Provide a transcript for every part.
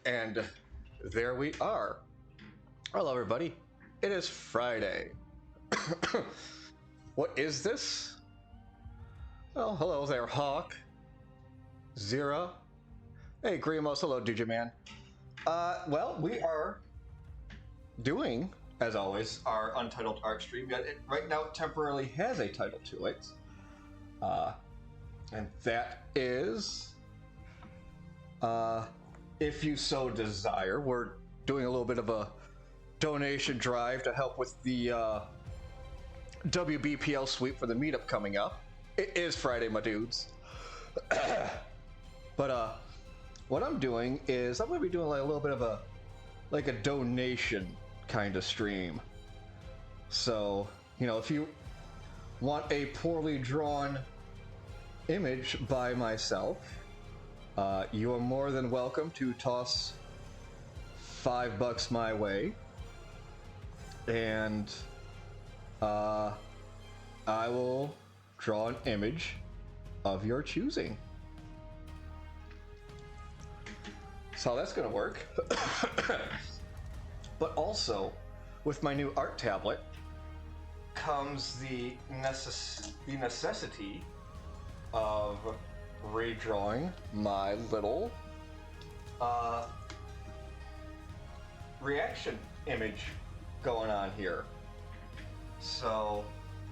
And there we are. Hello, everybody. It is Friday. What is this? Well, hello there, Hawk. Zira. Hey, Grimos. Hello, Digiman. Well, we are doing, as always, our untitled art stream. Yet it, right now, it temporarily has a title to it. And that is... if you so desire, we're doing a little bit of a donation drive to help with the WBPL sweep for the meetup coming up. It is Friday, my dudes. But what I'm doing is I'm going to be doing like a little bit of a donation kind of stream. So, you know, if you want a poorly drawn image by myself, you are more than welcome to toss $5 my way, and I will draw an image of your choosing. So that's gonna work. But also, with my new art tablet comes the necessity of redrawing my little reaction image going on here. So,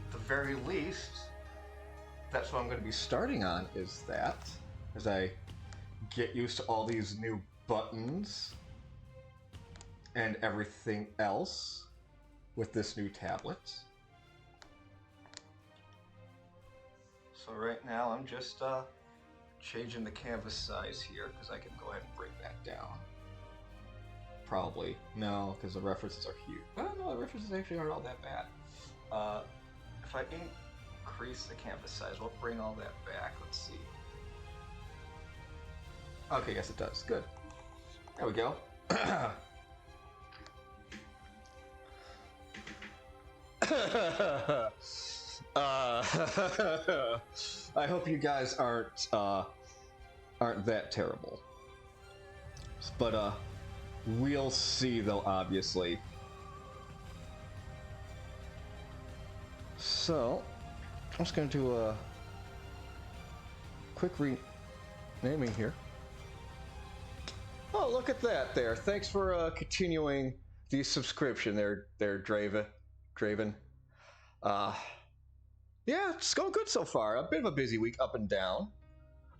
at the very least, that's what I'm going to be starting on, is that, as I get used to all these new buttons and everything else with this new tablet. So right now I'm just changing the canvas size here because I can go ahead and bring that down. Probably. No, because the references are huge. Oh no, the references actually aren't all that bad. If I increase the canvas size, we'll bring all that back. Let's see. Okay, yes it does. Good. There we go. I hope you guys aren't that terrible. But we'll see though, obviously. So I'm just gonna do a quick renaming here. Oh, look at that there. Thanks for continuing the subscription there, Draven. Yeah, it's going good so far. A bit of a busy week, up and down.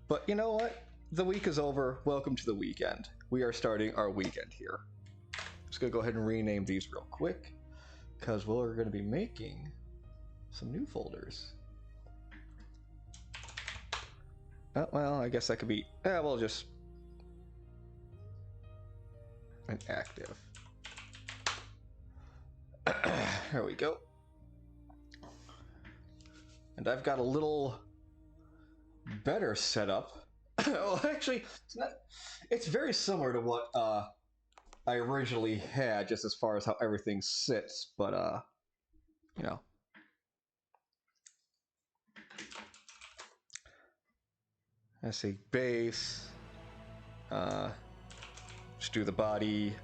But you know what? The week is over. Welcome to the weekend. We are starting our weekend here. Just gonna go ahead and rename these real quick, because we're gonna be making some new folders. Well, I guess that could be, we'll just an active. There we go. And I've got a little better setup. Well, actually, it's very similar to what I originally had, just as far as how everything sits, but you know. Let's see, base. Just do the body,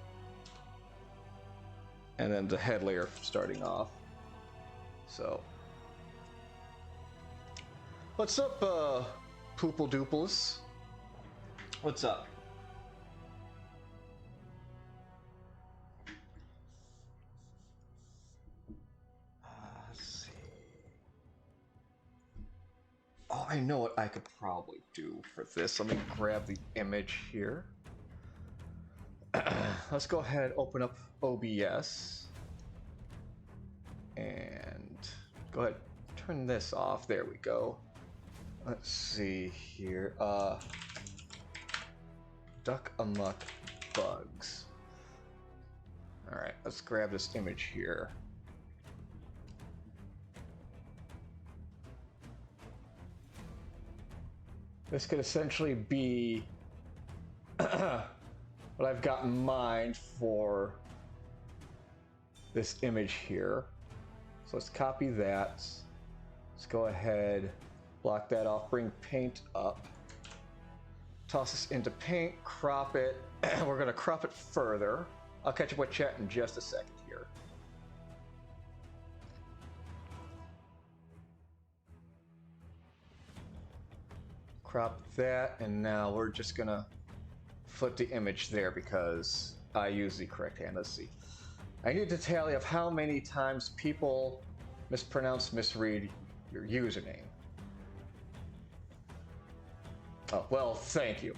and then the head layer starting off. So, what's up, Poople Dooples? What's up? Let's see. Oh, I know what I could probably do for this. Let me grab the image here. Let's go ahead, open up OBS, and go ahead, turn this off. There we go. Let's see here. Duck Amuck bugs. Alright, let's grab this image here. This could essentially be what I've got in mind for this image here. So let's copy that. Let's go ahead, block that off, bring paint up. Toss this into paint, crop it. We're gonna crop it further. I'll catch up with chat in just a second here. Crop that, and now we're just gonna flip the image there because I use the correct hand. Let's see. I need a tally of how many times people mispronounce, misread your username. Oh, well, thank you.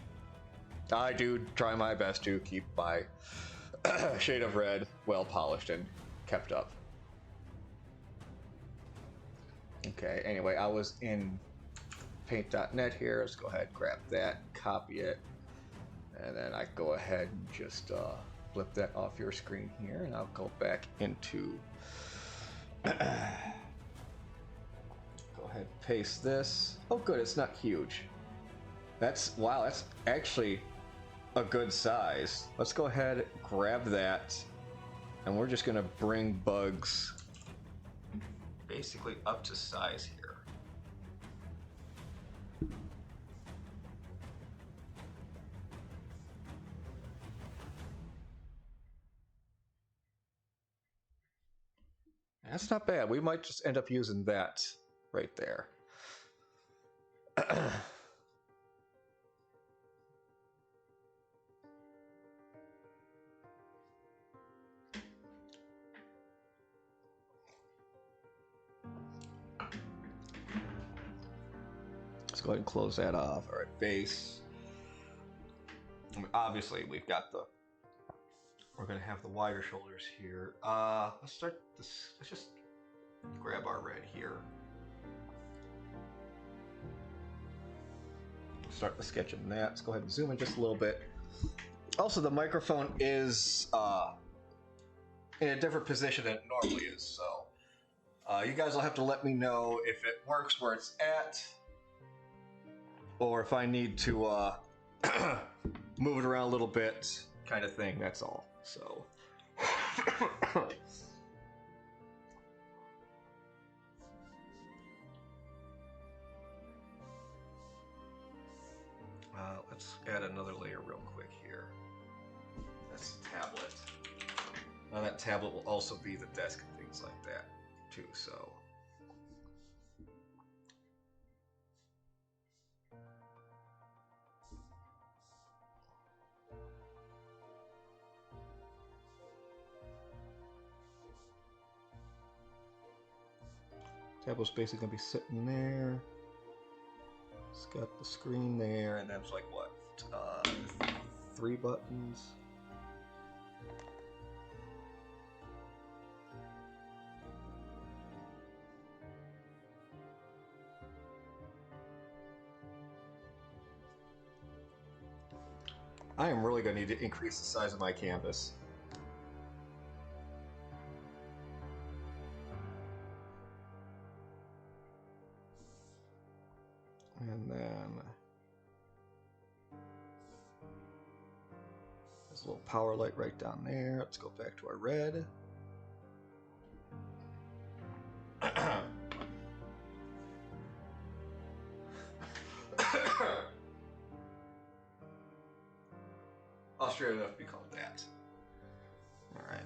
I do try my best to keep my shade of red well polished and kept up. Okay, anyway, I was in paint.net here. Let's go ahead, grab that, copy it, and then I go ahead and just flip that off your screen here, and I'll go back into go ahead, paste this. Oh good, it's not huge. Wow, that's actually a good size. Let's go ahead, grab that, and we're just gonna bring bugs basically up to size here. That's not bad. We might just end up using that right there. Let's go ahead and close that off. All right, base. Obviously, we've got the. We're gonna have the wider shoulders here. Let's start this. Let's just grab our red here. Start the sketch in that. Let's go ahead and zoom in just a little bit. Also, the microphone is in a different position than it normally is, so you guys will have to let me know if it works where it's at, or if I need to move it around a little bit, kind of thing. That's all. So. Let's add another layer real quick here. That's the tablet. Now that tablet will also be the desk and things like that too, so. Tablet's basically gonna be sitting there. It's got the screen there, and that's like what? 3 buttons. I am really going to need to increase the size of my canvas. And then there's a little power light right down there. Let's go back to our red. Australia enough to be called that. Alright.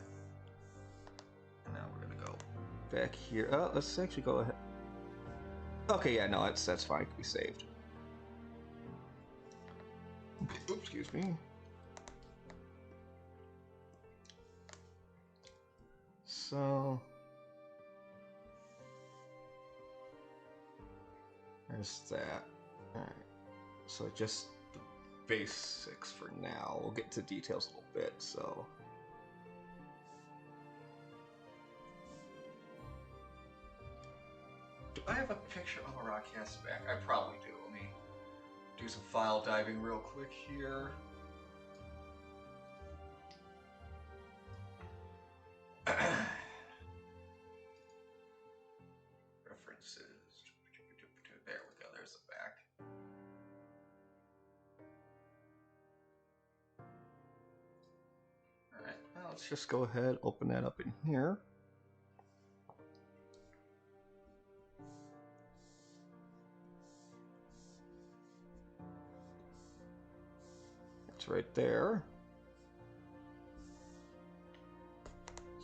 And now we're gonna go back here. Oh, let's actually go ahead. Okay, yeah, no, that's fine. It can be saved. Oops, excuse me. So there's that. Alright. So just the basics for now. We'll get to details a little bit, so. Do I have a picture of a rock cast back? I probably do. Let me do some file diving real quick here. let's just go ahead, open that up in here. It's right there.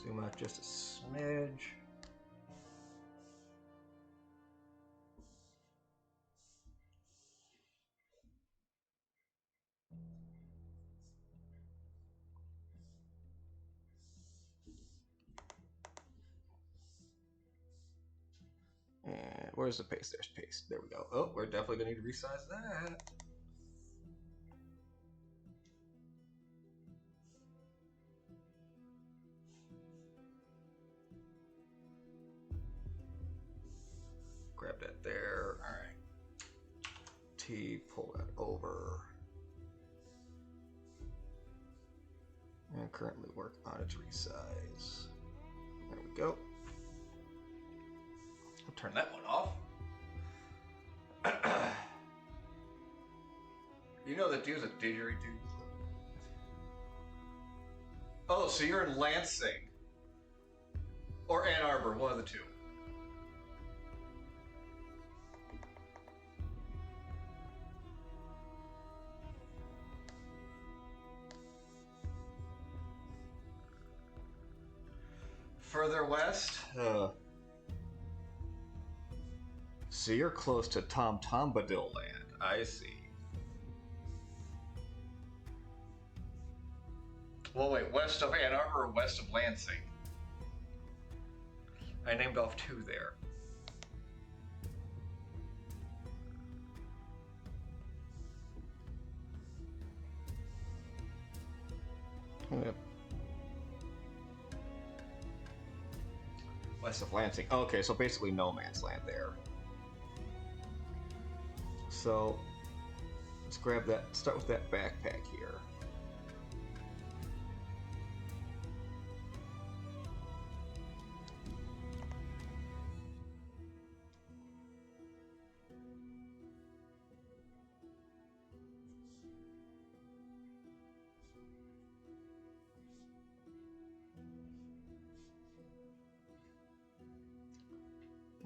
Zoom out just a smidge. And where's the paste? There's paste. There we go. Oh, we're definitely gonna need to resize that. Grab that there. All right. T, pull that over. And currently work on its resize. There we go. I'll turn that one off. You know that dude's a didgeridoo. Oh, so you're in Lansing. Or Ann Arbor, one of the two. Further west? So you're close to Tom Bombadil land. I see. Well, wait, west of Ann Arbor or west of Lansing? I named off two there. Yep. West of Lansing. Okay, so basically no man's land there. So let's grab that, start with that backpack here.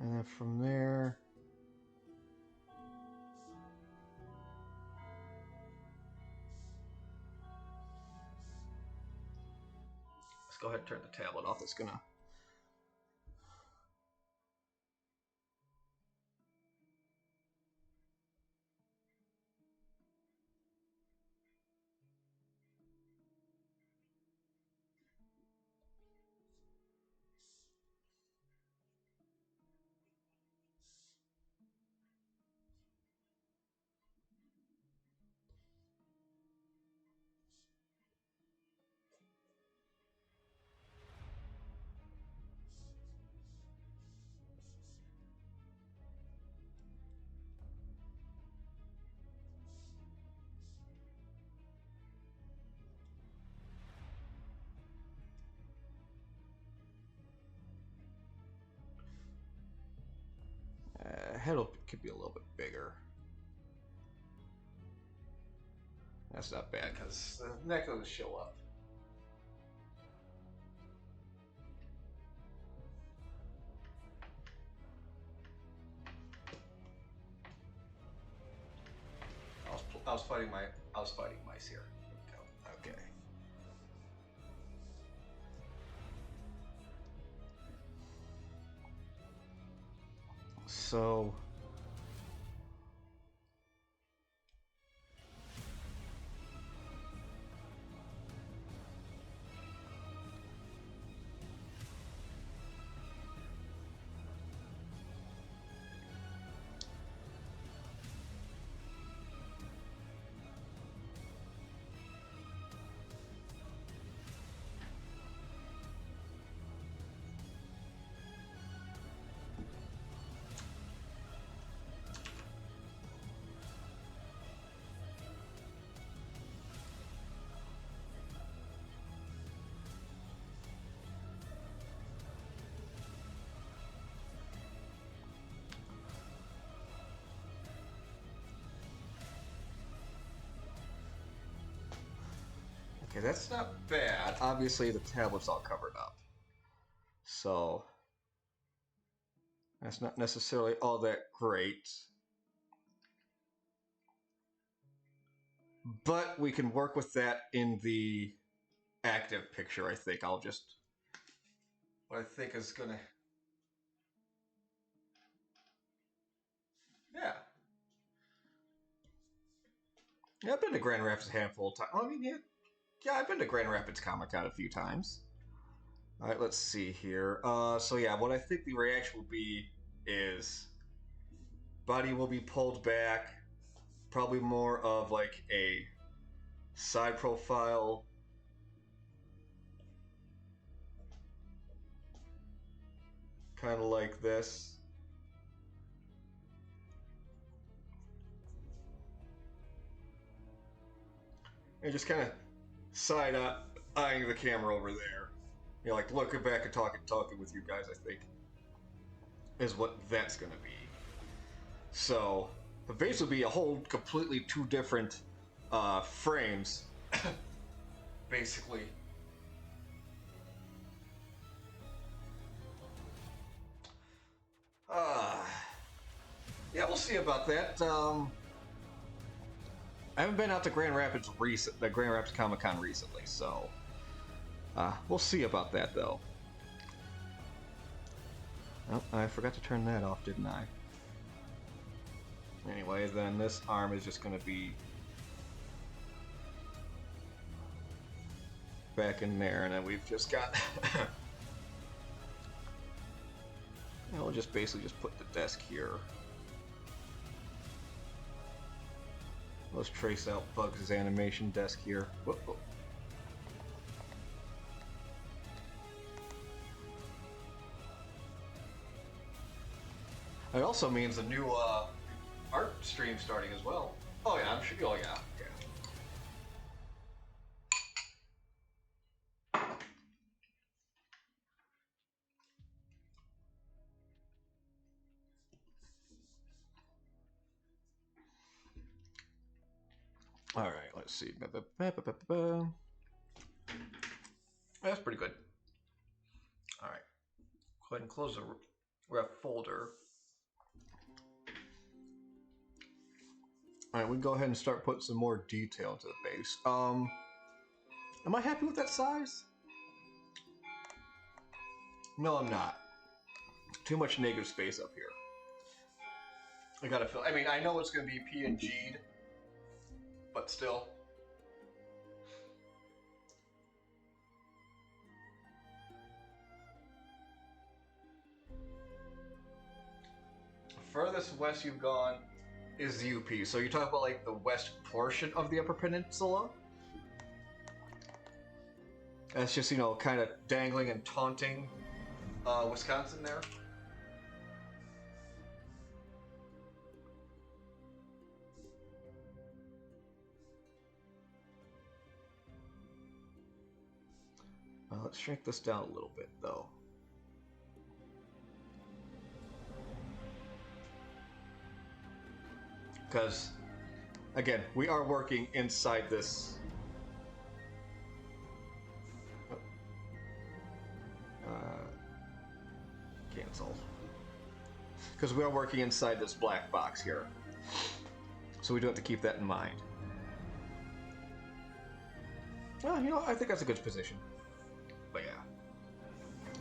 And then from there, let's go ahead and turn the tablet off. It's gonna. Head could be a little bit bigger. That's not bad because the neck doesn't show up. I was fighting mice here. Okay. So Okay, that's not bad. Obviously, the tablet's all covered up. So, that's not necessarily all that great. But we can work with that in the active picture, I think. I'll just... What I think is gonna... Yeah. Yeah, I've been to Grand Rapids a handful of times. I mean, yeah, I've been to Grand Rapids Comic Con a few times. All right, let's see here. So yeah, what I think the reaction will be is body will be pulled back, probably more of like a side profile. Kind of like this. And just kind of side eyeing the camera over there. You know, like looking back and talking with you guys, I think, is what that's going to be. So, the base will be a whole completely two different frames, basically. Yeah, we'll see about that. I haven't been out to the Grand Rapids Comic Con recently, so we'll see about that though. Oh, I forgot to turn that off, didn't I? Anyway, then this arm is just going to be back in there, and then we've just got. We'll just basically just put the desk here. Let's trace out Bugs' animation desk here. Whoa, whoa. It also means a new art stream starting as well. Oh yeah, I'm sure. Oh yeah. All right, let's see. That's pretty good. All right, go ahead and close the ref folder. All right, we can go ahead and start putting some more detail into the base. Am I happy with that size? No, I'm not. Too much negative space up here. I gotta feel. I mean, I know it's gonna be PNG'd, but still. Furthest west you've gone is the UP. So you're talking about like the west portion of the Upper Peninsula? That's just, kind of dangling and taunting Wisconsin there. Let's shrink this down a little bit, though. Because, again, we are working inside this. Cancel. Because we are working inside this black box here. So we do have to keep that in mind. Well, I think that's a good position. But yeah.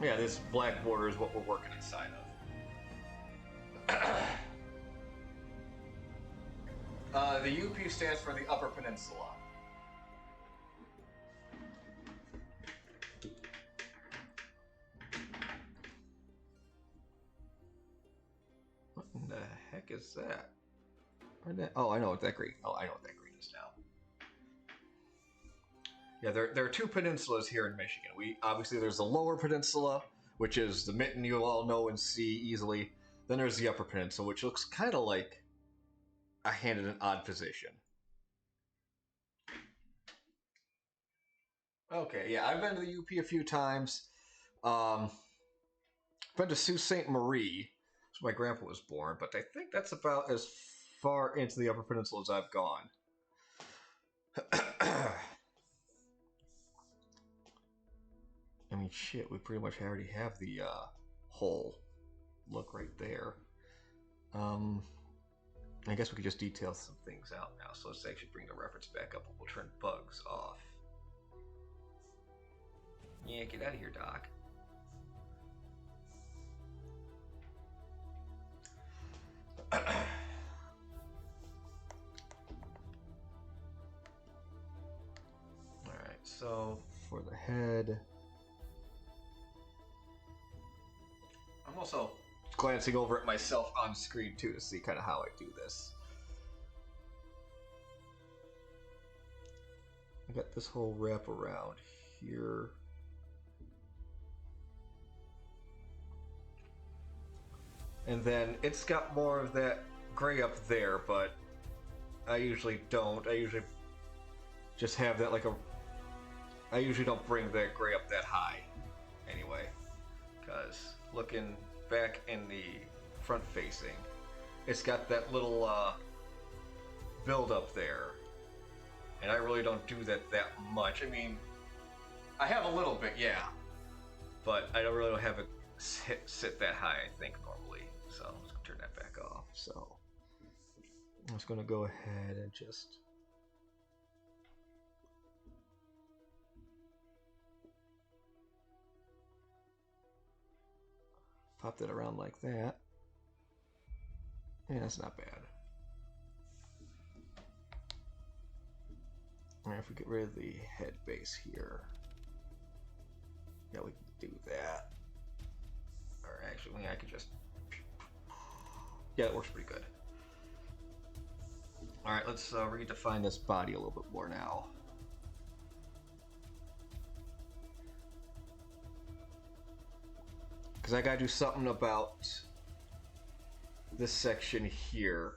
Yeah, this black border is what we're working inside of. The UP stands for the Upper Peninsula. What in the heck is that? Oh, I know what that green. Oh, I know what that green is now. Yeah, there are two peninsulas here in Michigan. Obviously there's the Lower Peninsula, which is the mitten you all know and see easily. Then there's the Upper Peninsula, which looks kind of like a hand in an odd position. Okay, yeah, I've been to the UP a few times. Been to Sault Ste. Marie, where my grandpa was born, but I think that's about as far into the Upper Peninsula as I've gone. I mean, shit, we pretty much already have the whole look right there. I guess we could just detail some things out now. So let's actually bring the reference back up. We'll turn bugs off. Yeah, get out of here, Doc. Alright, so for the head, I'm also glancing over at myself on screen too to see kind of how I do this. I got this whole wrap around here. And then it's got more of that gray up there, but I usually don't. I usually just have that like a... I usually don't bring that gray up that high anyway. Because looking back in the front facing, it's got that little build up there. And I really don't do that much. I mean, I have a little bit, yeah. But I don't really have it sit that high, I think, normally. So I'm just going to turn that back off. So I'm just going to go ahead and just... pop that around like that. Yeah, that's not bad. Alright, if we get rid of the head base here. Yeah, we can do that. Or actually, I could just... yeah, that works pretty good. Alright, let's redefine this body a little bit more now. Because I gotta do something about this section here,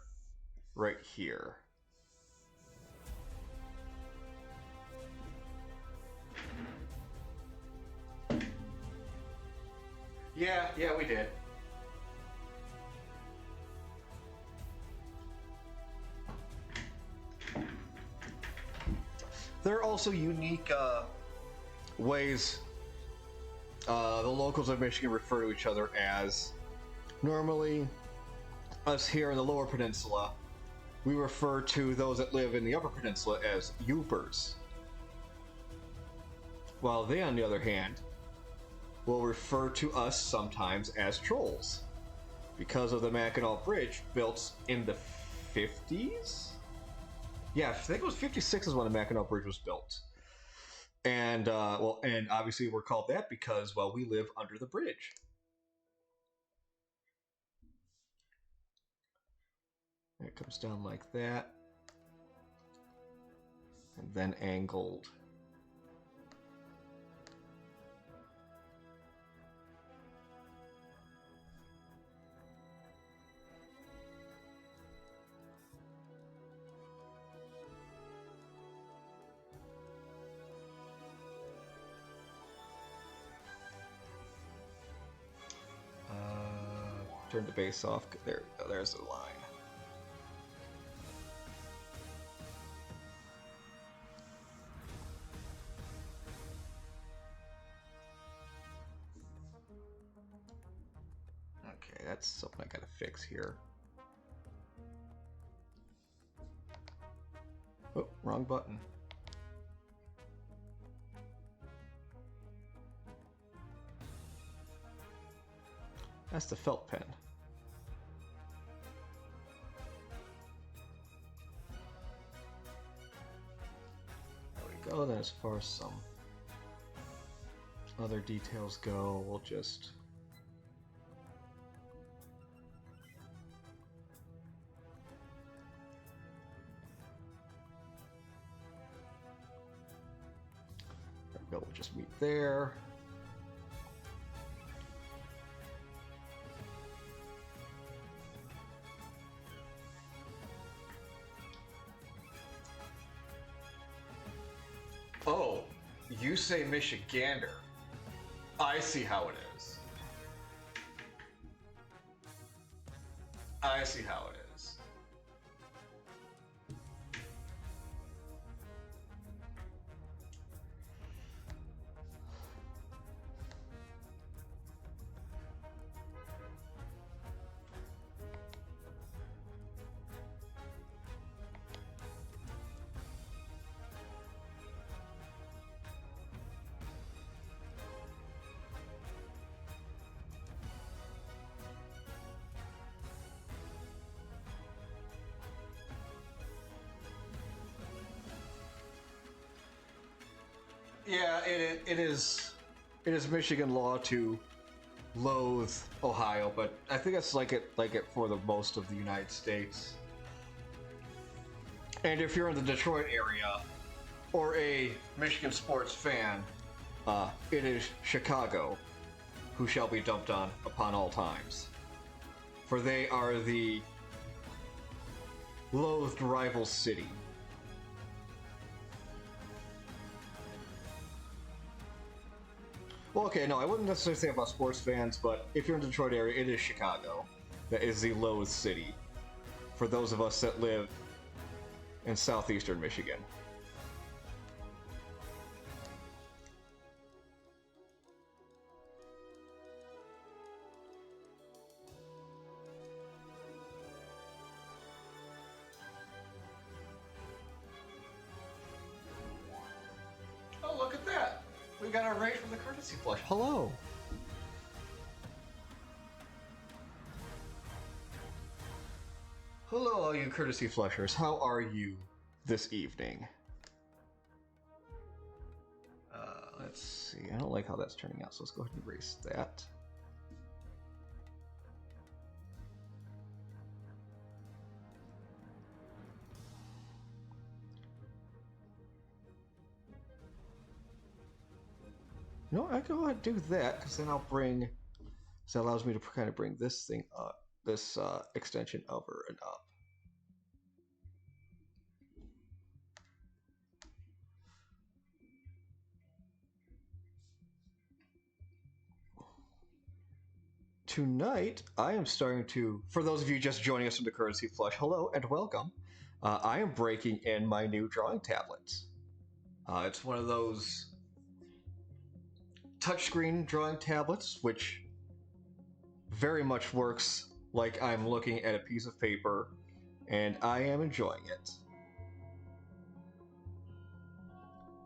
right here. Yeah, we did. There are also unique ways the locals of Michigan refer to each other as. Normally, us here in the Lower Peninsula, we refer to those that live in the Upper Peninsula as Yoopers. While they, on the other hand, will refer to us sometimes as Trolls because of the Mackinac Bridge built in the 50s? Yeah, I think it was 56 is when the Mackinac Bridge was built. And, and obviously we're called that because, well, we live under the bridge. It comes down like that. And then angled. Turn the base off. There, there's the line. Okay, that's something I gotta fix here. Oh, wrong button. That's the felt pen. There we go. Then as far as some other details go, we'll just... there we go. We'll just meet there. Oh, you say Michigander. I see how it is. I see how it is. Yeah, it is. It is Michigan law to loathe Ohio, but I think it's like it for the most of the United States. And if you're in the Detroit area or a Michigan sports fan, it is Chicago who shall be dumped on upon all times. For they are the loathed rival city. Well, okay, no, I wouldn't necessarily say about sports fans, but if you're in the Detroit area, it is Chicago that is the loathed city for those of us that live in southeastern Michigan. Oh, look at that! We got our raid from the courtesy flush. Hello! Hello, all you courtesy flushers. How are you this evening? Let's see. I don't like how that's turning out, so let's go ahead and erase that. You know what? I can go ahead and do that, because then I'll bring... So that allows me to kind of bring this thing up, this extension over and up. Tonight, I am starting to, for those of you just joining us from the Courtesy Flush, hello and welcome. I am breaking in my new drawing tablets. It's one of those touchscreen drawing tablets, which very much works like I'm looking at a piece of paper, and I am enjoying it.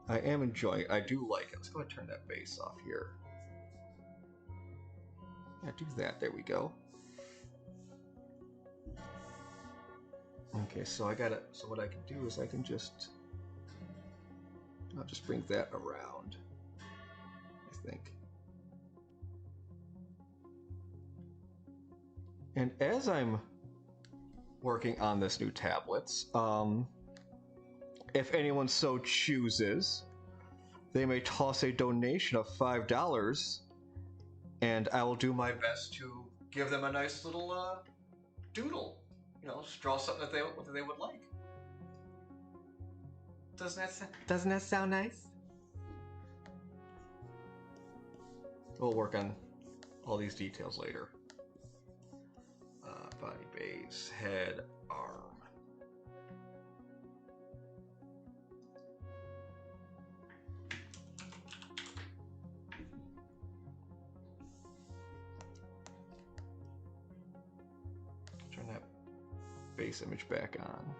I am enjoying it. I do like it. Let's go ahead and turn that bass off here. Yeah, do that. There we go. Okay, so I gotta. So what I can do is I can just. I'll just bring that around. I think. And as I'm working on this new tablets, if anyone so chooses, they may toss a donation of $5, and I will do my best to give them a nice little doodle. You know, just draw something that they would like. Doesn't that sound nice? We'll work on all these details later. Body, base, head, arm. Turn that base image back on.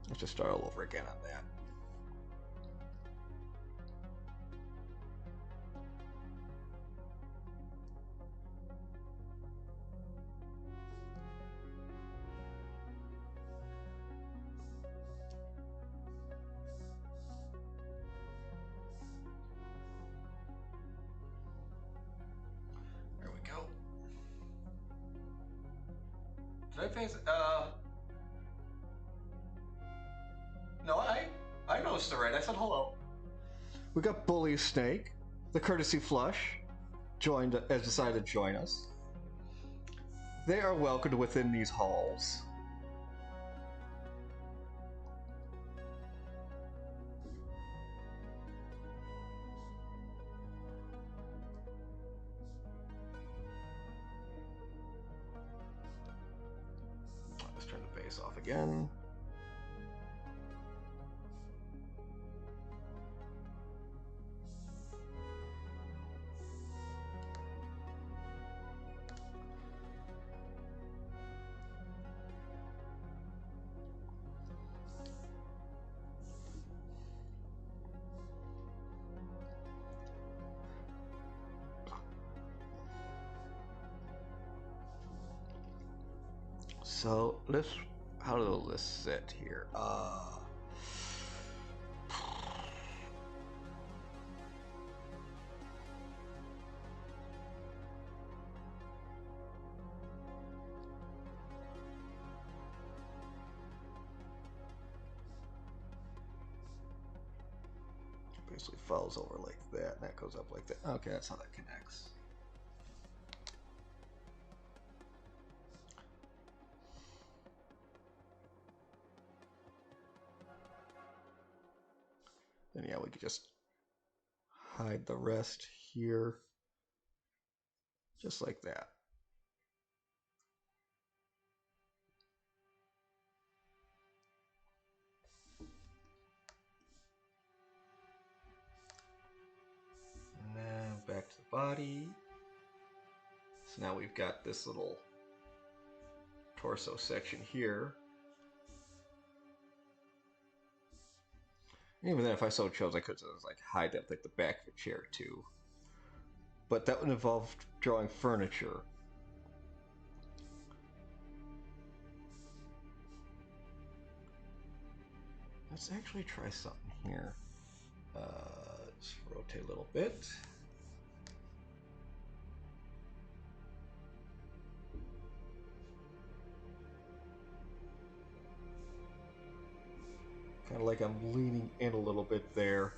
Let's just start all over again on that. There we go. Did I paste? No, I noticed the right. I said hello. We got Bully Snake, the courtesy flush, has decided to join us. They are welcomed within these halls. Let's turn the bass off again. So let's. How does this sit here? Basically falls over like that, and that goes up like that. Okay, that's how that connects. Then yeah, we could just hide the rest here, just like that. And then back to the body. So now we've got this little torso section here. Even then, if I so chose, I could just like hide up like the back of a chair too. But that would involve drawing furniture. Let's actually try something here. Just rotate a little bit. Kind of like I'm leaning in a little bit there.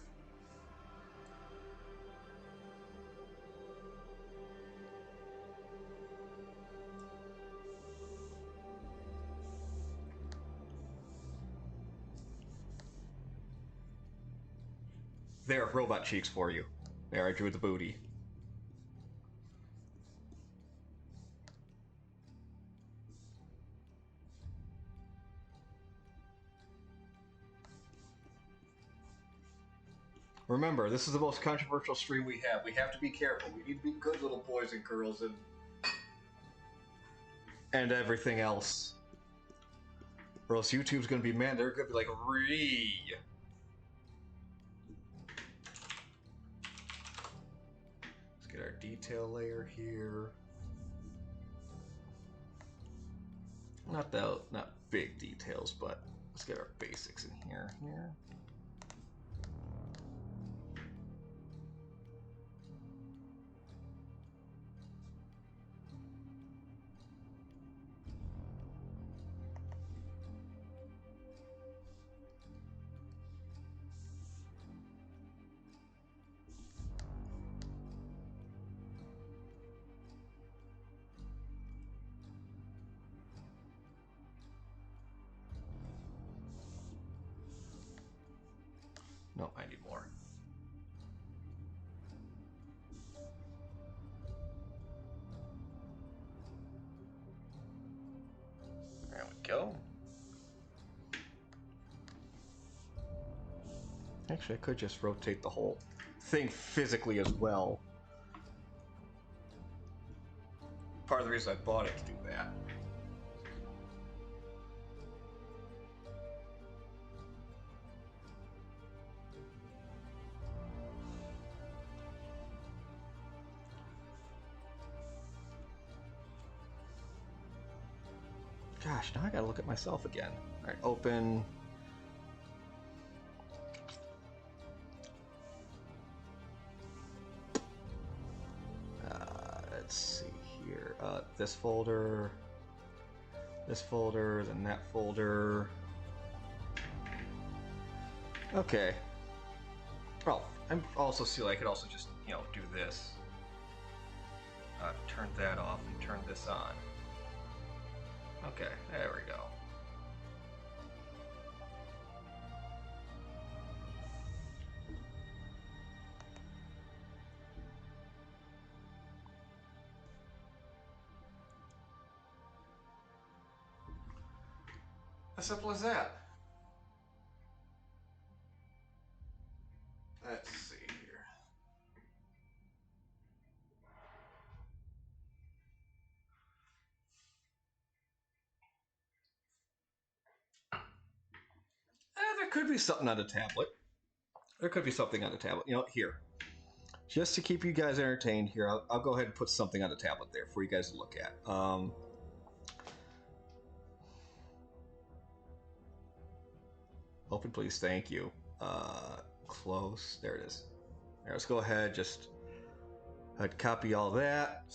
There, robot cheeks for you. There, I drew the booty. Remember, this is the most controversial stream we have. We have to be careful. We need to be good little boys and girls and everything else. Or else YouTube's gonna be, man, they're gonna be like, ree. Let's get our detail layer here. Not big details, but let's get our basics in here. No, I need more. There we go. Actually, I could just rotate the whole thing physically as well. Part of the reason I bought it to do that. Gosh, now I gotta look at myself again. All right, open. Let's see here. This folder, then that folder. Okay. Oh, I also see I could also just, do this. Turn that off and turn this on. Okay, there we go. As simple as that. Let's see here. There could be something on the tablet. Here. Just to keep you guys entertained here, I'll go ahead and put something on the tablet there for you guys to look at. Open, please. Thank you. Close. There it is. All right, let's go ahead. Just I'd copy all that.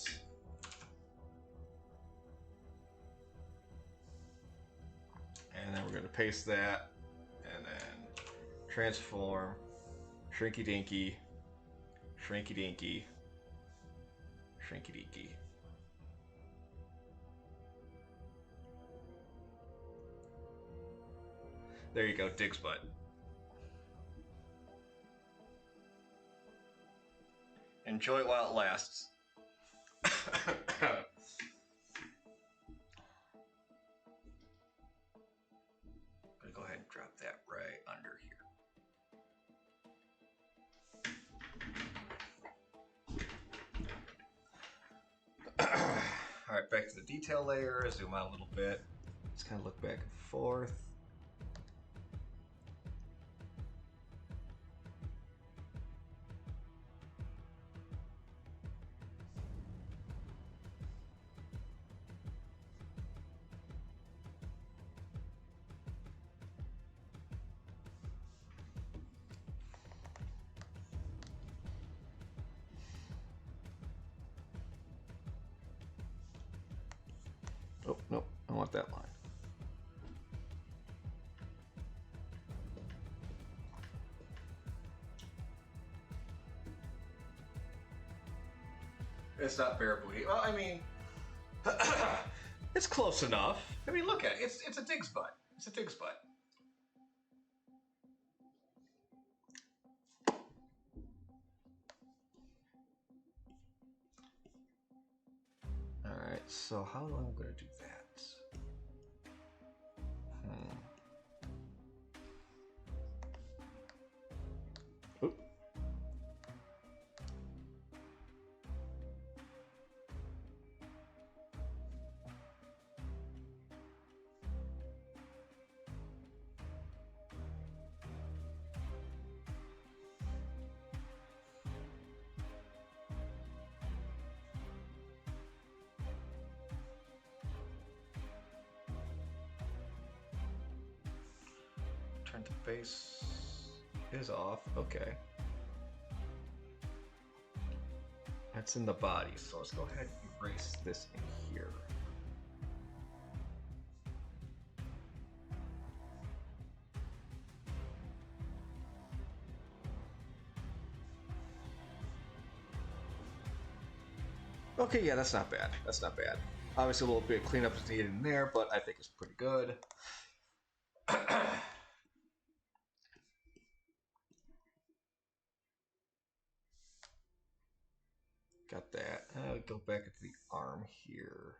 And then we're going to paste that. And then transform. Shrinky dinky. Shrinky dinky. Shrinky dinky. There you go, Dig's butt. Enjoy it while it lasts. Gonna go ahead and drop that right under here. All right, back to the detail layer. Zoom out a little bit. Just kind of look back and forth. Oh, no, I want that line. It's not bare booty. Well, I mean, it's close enough. I mean, look at it. It's a Dig's butt. It's a Dig's butt. All right, so how am I going to do that? Oop. Turn the base is off. Okay. That's in the body, so let's go ahead and erase this in here. Okay, yeah, that's not bad. That's not bad. Obviously, a little bit of cleanup is needed in there, but I think it's pretty good. Got that. Go back into the arm here.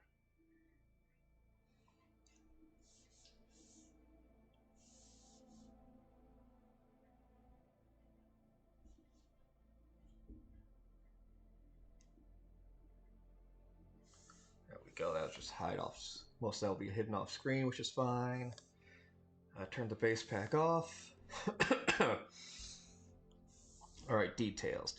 There we go. That'll just hide off. Most of that will be hidden off screen, which is fine. Turn the base pack off. All right, details.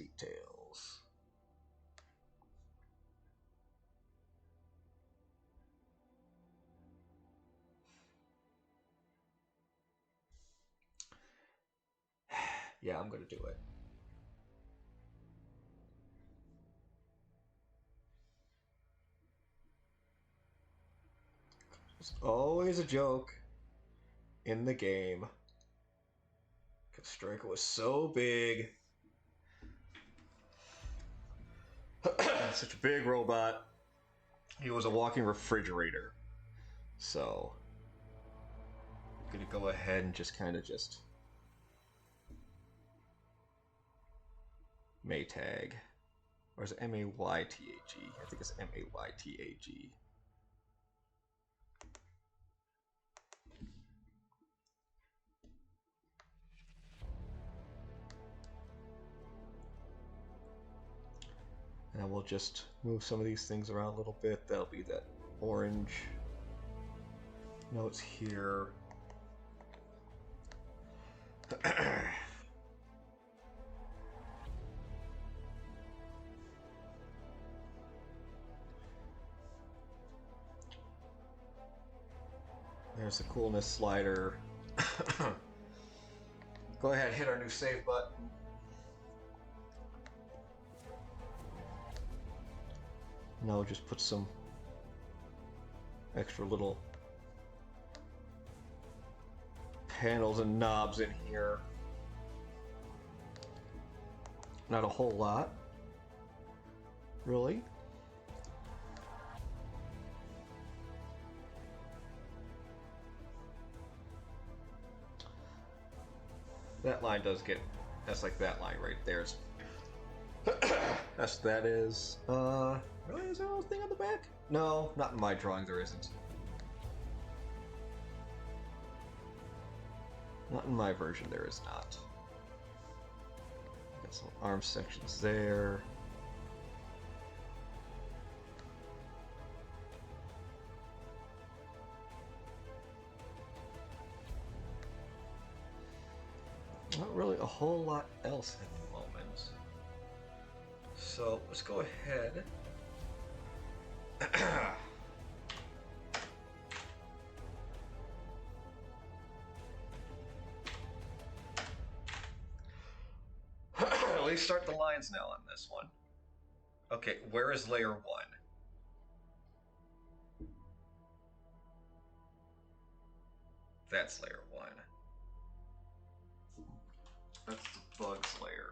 Yeah, I'm gonna do it. It's always a joke in the game. Because Striker was so big. Such a big robot. He was a walking refrigerator. So, I'm gonna go ahead and just kind of just Maytag. Or is it M-A-Y-T-A-G? I think it's M-A-Y-T-A-G. And we'll just move some of these things around a little bit. That'll be that orange notes here. There's the coolness slider. Go ahead, hit our new save button. No, just put some extra little panels and knobs in here. Not a whole lot, really. That line does get, that's like that line right there. That is. Really? Is there a little thing on the back? No, not in my drawing, there isn't. Not in my version, there is not. Got some arm sections there. Not really a whole lot else at the moment. So let's go ahead. At least start the lines now on this one. Okay, where is layer 1? That's layer 1. That's the bugs layer.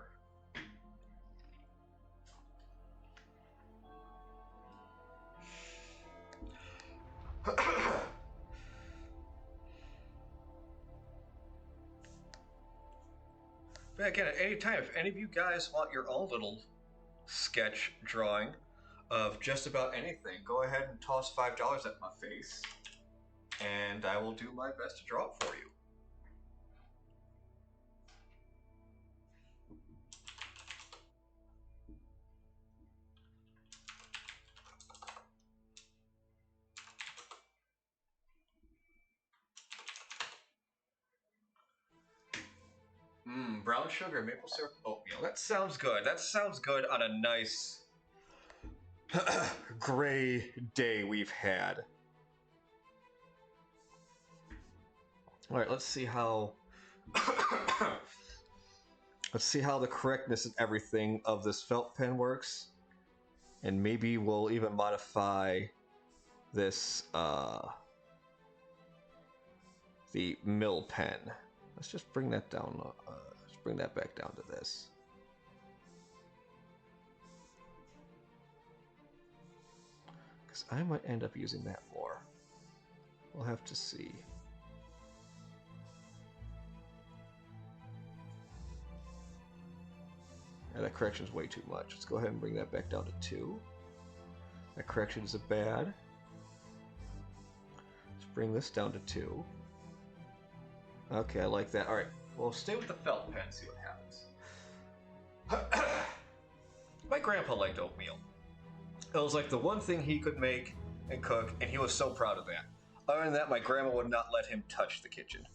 But again, at any time, if any of you guys want your own little sketch drawing of just about anything, go ahead and toss $5 at my face, and I will do my best to draw it for you. Brown sugar, maple syrup, oatmeal. That sounds good. That sounds good on a nice gray day we've had. All right, let's see how let's see how the correctness and everything of this felt pen works, and maybe we'll even modify this the mill pen. Let's just bring that down. Let's bring that back down to this. Because I might end up using that more. We'll have to see. Yeah, that correction's way too much. Let's go ahead and bring that back down to 2. That correction is a bad. Let's bring this down to 2. Okay, I like that. All right, we'll stay with the felt pen, see what happens. My grandpa liked oatmeal. It was like the one thing he could make and cook, and he was so proud of that. Other than that, my grandma would not let him touch the kitchen.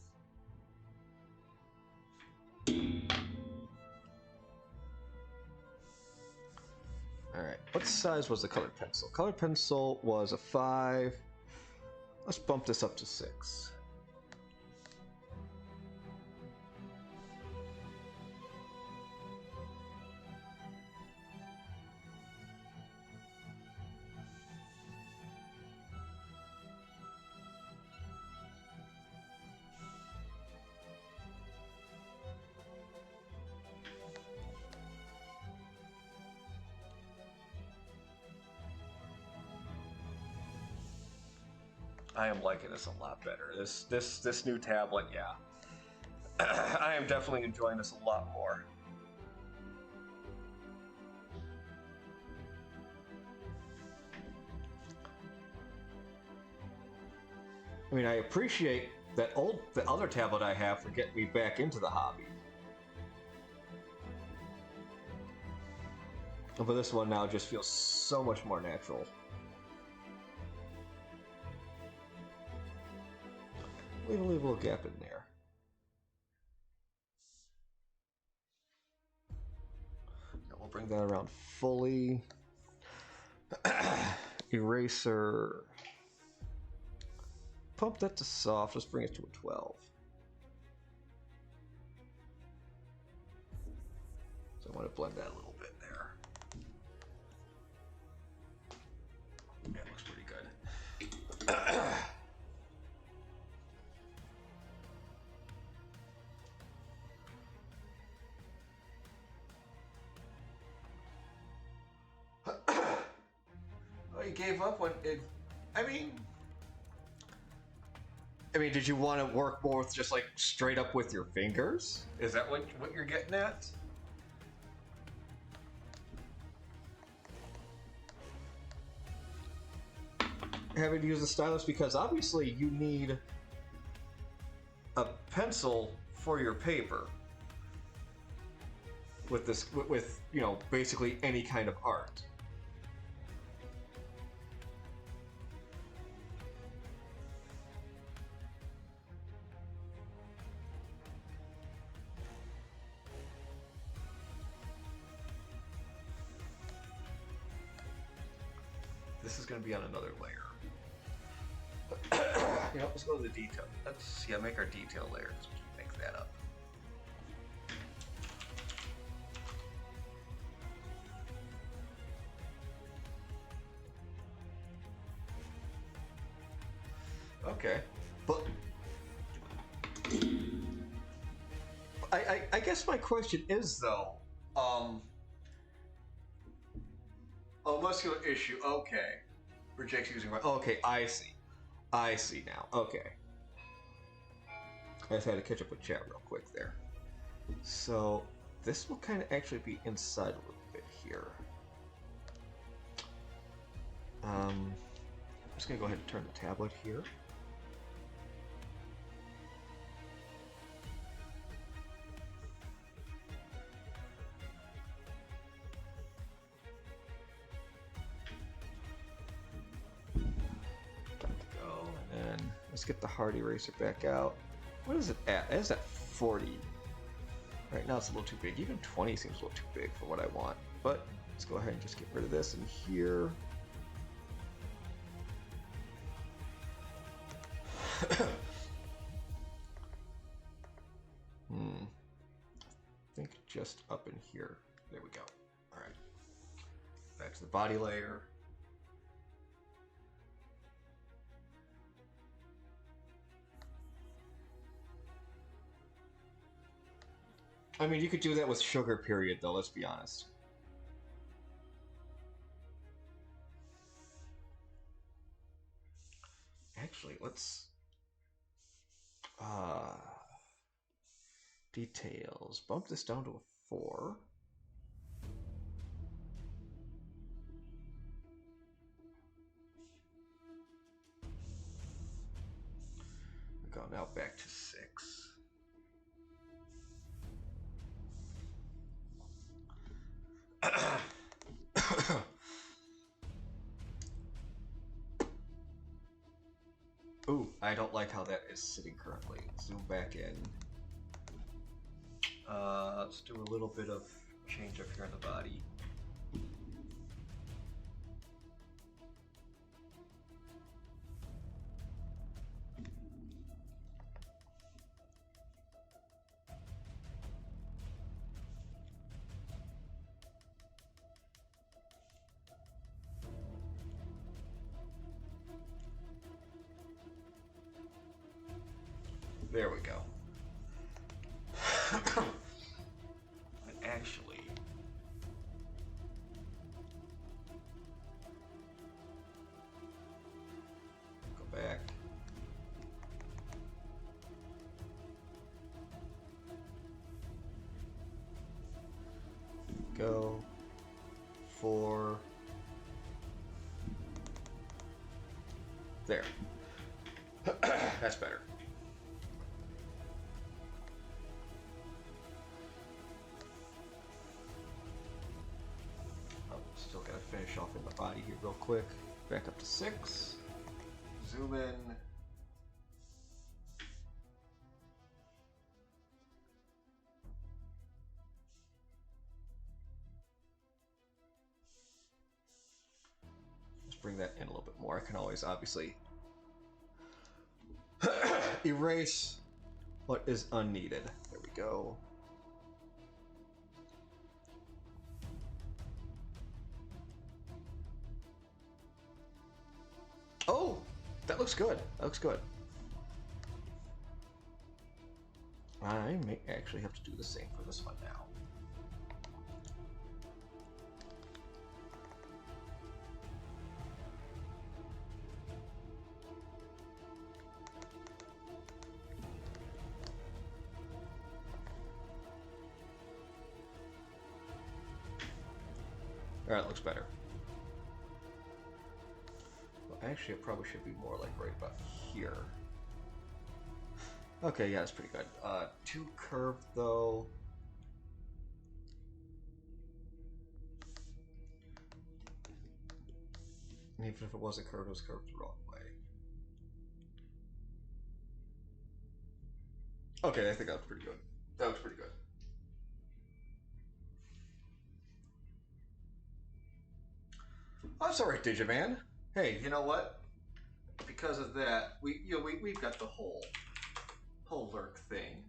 All right, what size was the colored pencil? Colored pencil was a 5. Let's bump this up to 6. I am liking this a lot better. This new tablet, yeah. I am definitely enjoying this a lot more. I mean, I appreciate the other tablet I have for getting me back into the hobby. But this one now just feels so much more natural. Leave a little gap in there. We'll bring that around fully. Eraser. Pump that to soft. Let's bring it to a 12. want to blend that a little bit there. That looks pretty good. Oh, you gave up when it... I mean, did you want to work more with just like straight up with your fingers? Is that what you're getting at? Having to use a stylus because obviously you need a pencil for your paper with this, with you know, basically any kind of art. This is going to be on another layer. You know, let's go to the detail. Let's make our detail layer. Let's make that up. Okay, but I guess my question is though, oh, muscular issue. Okay, rejects using right. Okay, I see. I see now. Okay. I just had to catch up with chat real quick there. So this will kind of actually be inside a little bit here. I'm just gonna go ahead and turn the tablet here. Let's get the hard eraser back out. What is it at? It is at 40. Right now it's a little too big. Even 20 seems a little too big for what I want. But let's go ahead and just get rid of this in here. I think just up in here. There we go. All right. Back to the body layer. I mean, you could do that with sugar, period, though, let's be honest. Actually, let's... details. Bump this down to a 4. We go now back to 6. Ooh, I don't like how that is sitting currently. Zoom back in. Let's do a little bit of change up here on the body. There we go. And actually, go back. Go. 4. There. That's better. Still gotta finish off in the body here real quick. Back up to 6. Zoom in. Let's bring that in a little bit more. I can always obviously erase what is unneeded. There we go. Oh, that looks good. That looks good. I may actually have to do the same for this one now. Alright, that looks better. Well, actually, it probably should be more like right about here. Okay, yeah, that's pretty good. Too curved, though. And even if it wasn't curved, it was curved the wrong way. Okay, I think that was pretty good. That was pretty good. Oh, that's all right, Digiman. Hey, you know what? Because of that, we've got the whole lurk thing.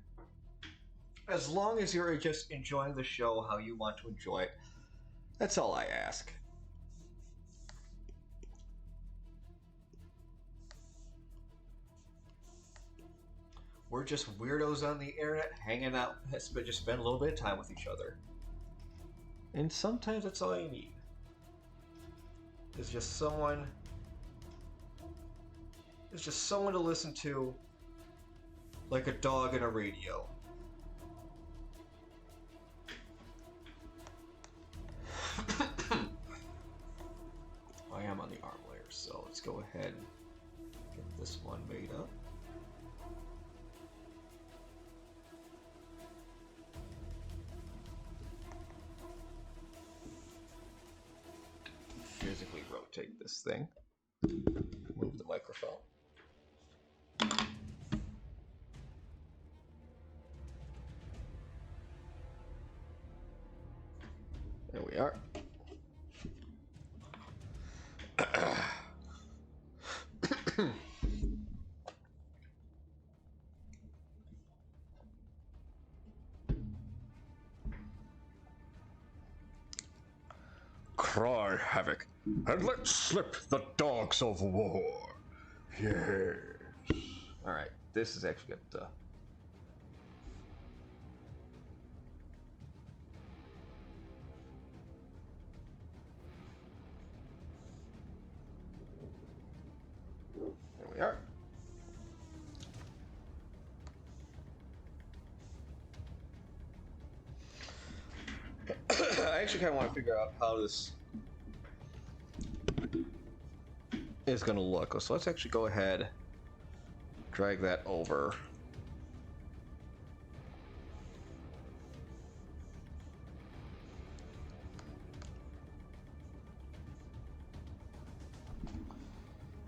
As long as you're just enjoying the show how you want to enjoy it, that's all I ask. We're just weirdos on the internet hanging out, just spend a little bit of time with each other. And sometimes that's all you need. It's just someone to listen to, like a dog in a radio. I am on the arm layer, so let's go ahead and get this one made up. Physically rotate this thing. Move the microphone. There we are. Cry havoc, and let slip the dogs of war. Yes. Alright, this is actually good. There we are. I actually kind of want to figure out how this is going to look. So let's actually go ahead, drag that over.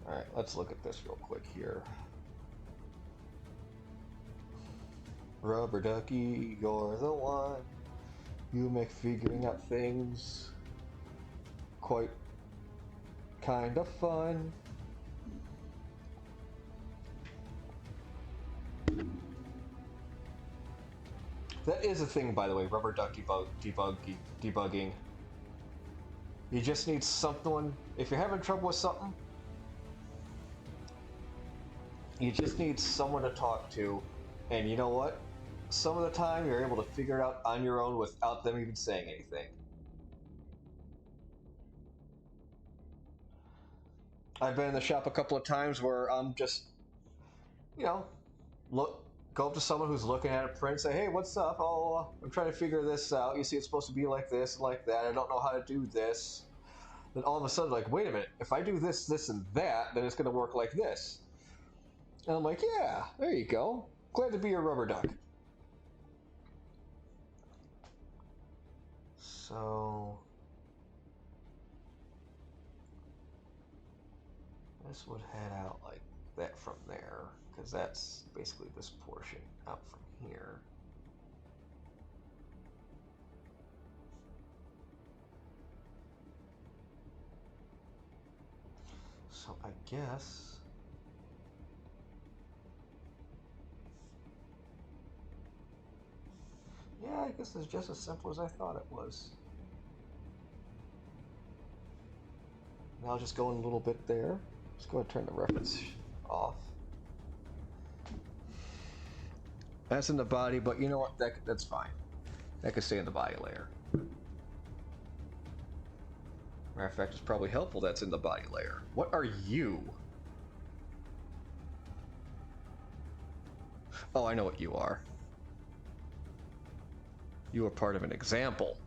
All right, let's look at this real quick here. Rubber ducky, you're the one. You make figuring out things quite kind of fun. That is a thing, by the way, rubber duck debugging. You just need someone, if you're having trouble with something, you just need someone to talk to, and you know what? Some of the time you're able to figure it out on your own without them even saying anything. I've been in the shop a couple of times where I'm just, go up to someone who's looking at a print and say, hey, what's up? Oh, I'm trying to figure this out. You see, it's supposed to be like this and like that. I don't know how to do this. Then all of a sudden, like, wait a minute. If I do this, this, and that, then it's going to work like this. And I'm like, yeah, there you go. Glad to be your rubber duck. So this would head out like that from there, because that's basically this portion out from here. So I guess yeah, I guess it's just as simple as I thought it was. And I'll just go in a little bit there. Let's go ahead and turn the reference off. That's in the body, but you know what? That's fine. That could stay in the body layer. Matter of fact, it's probably helpful that's in the body layer. What are you? Oh, I know what you are. You are part of an example.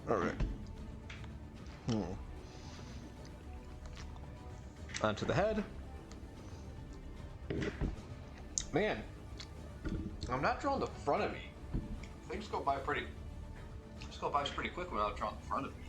All right. Onto the head. Man, I'm not drawing the front of me. Things go by pretty quick when I'm drawing the front of me.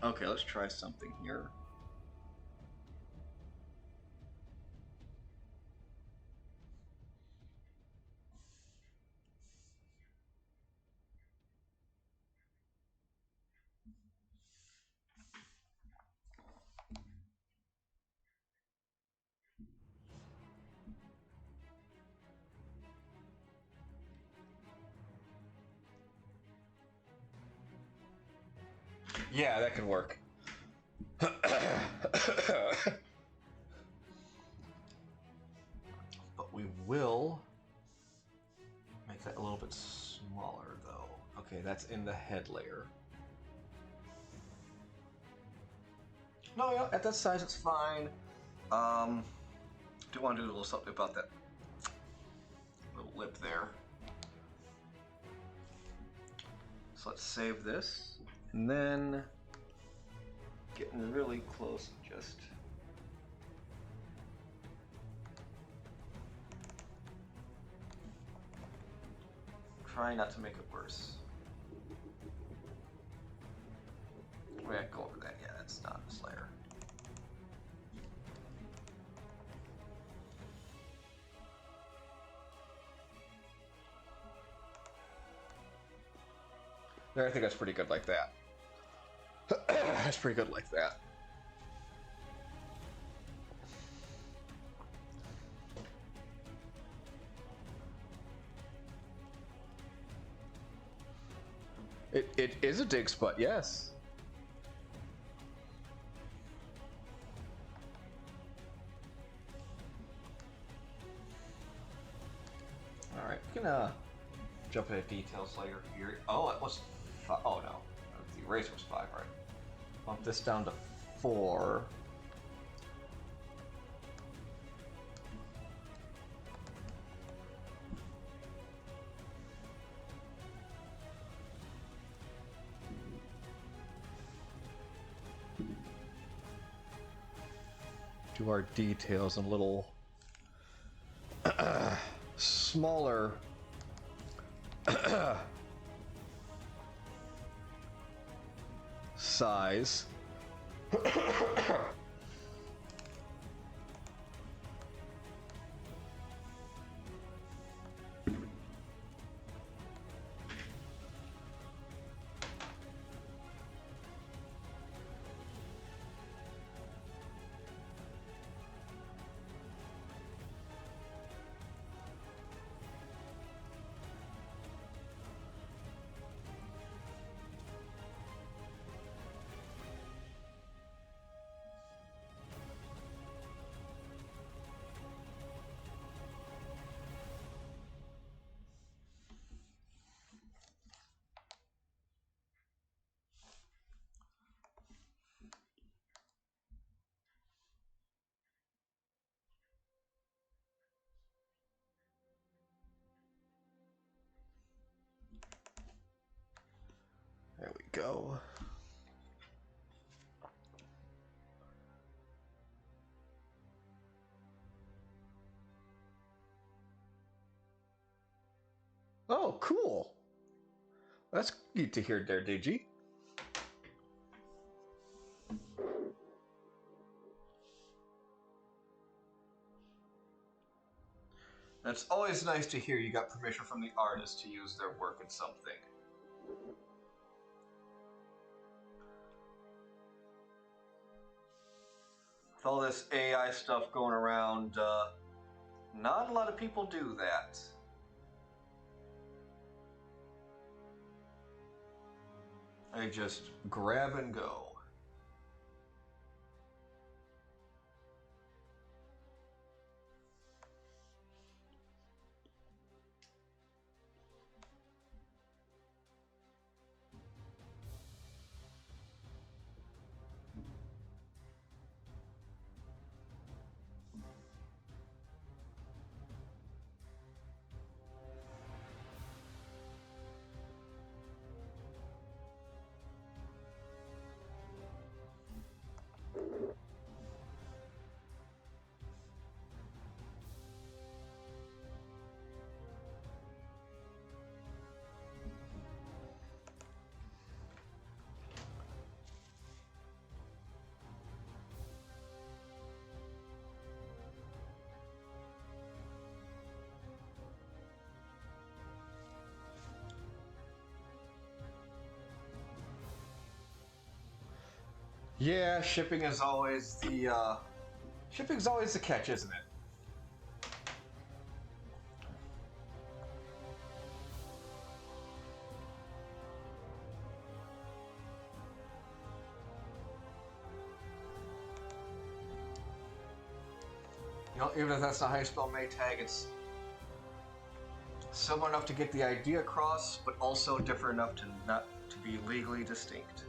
Okay, let's try something here. Yeah, that can work. But we will make that a little bit smaller, though. Okay, that's in the head layer. No, yeah, at that size it's fine. Do want to do a little something about that little lip there. So let's save this, and then getting really close, just try not to make it worse. We have to go over that. Yeah, that's not this layer. There, I think that's pretty good like that. That's pretty good like that. It is a dig spot, yes. All right, we can jump into details later here. Oh, it was oh no, the eraser was 5, right? Bump this down to 4. Do our details in a little smaller size. There we go. Oh, cool. That's neat to hear there, Digi. It's always nice to hear you got permission from the artist to use their work in something. With all this AI stuff going around, not a lot of people do that. They just grab and go. Yeah, shipping's always the catch, isn't it? You know, even if that's not how you spell Maytag, it's similar enough to get the idea across, but also different enough to not to be legally distinct.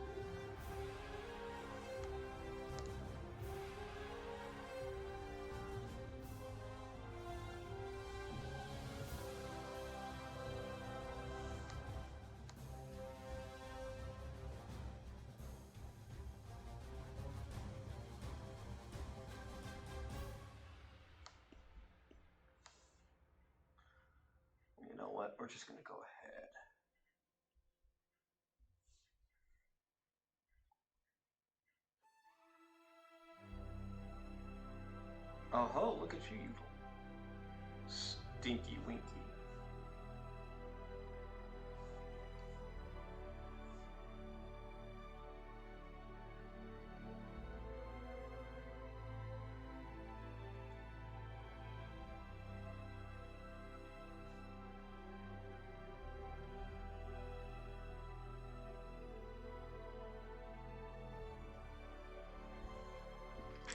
You know what? We're just going to go ahead. Oh ho, look at you, you stinky winky.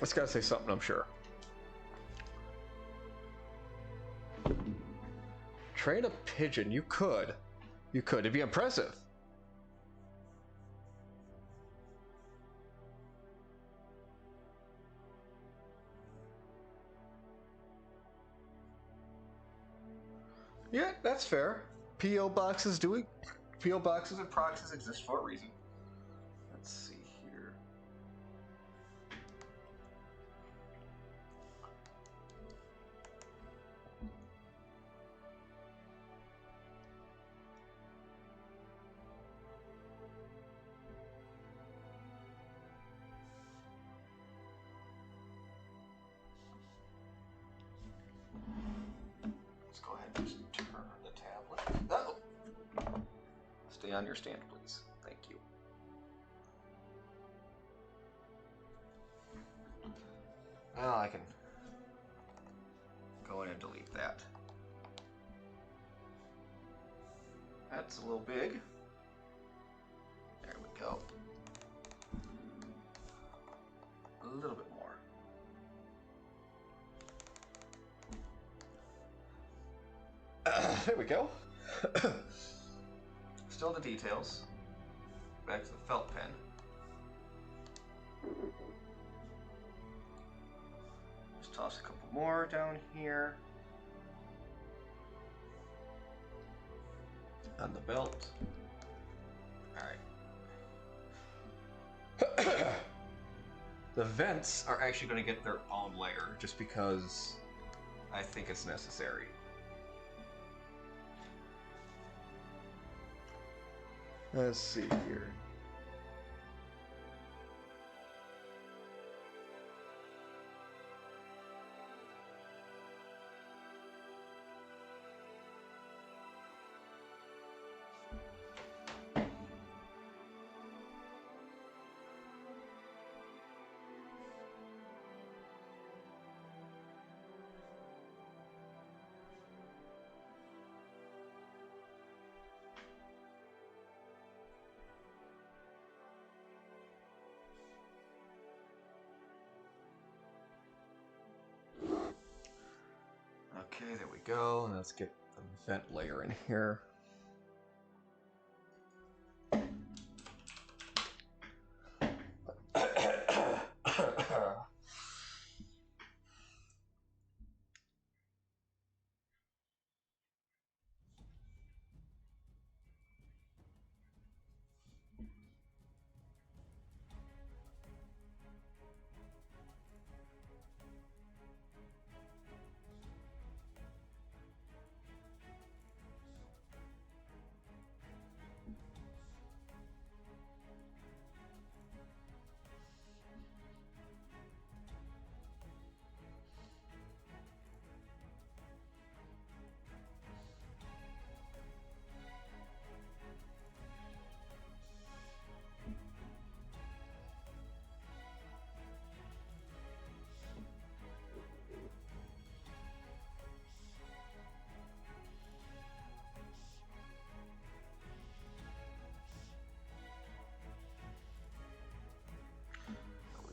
It's got to say something, I'm sure. Train a pigeon. You could. You could. It'd be impressive. Yeah, that's fair. PO boxes and proxies exist for a reason. Let's see here. Let's go ahead and just turn the tablet. Oh! Stay on your stand, please. Thank you. Now I can go in and delete that. That's a little big. There we go. A little bit more. There we go. Still the details. Back to the felt pen. Just toss a couple more down here. On the belt. Alright. The vents are actually going to get their own layer, just because I think it's necessary. Let's see here. Okay, there we go. And let's get the vent layer in here.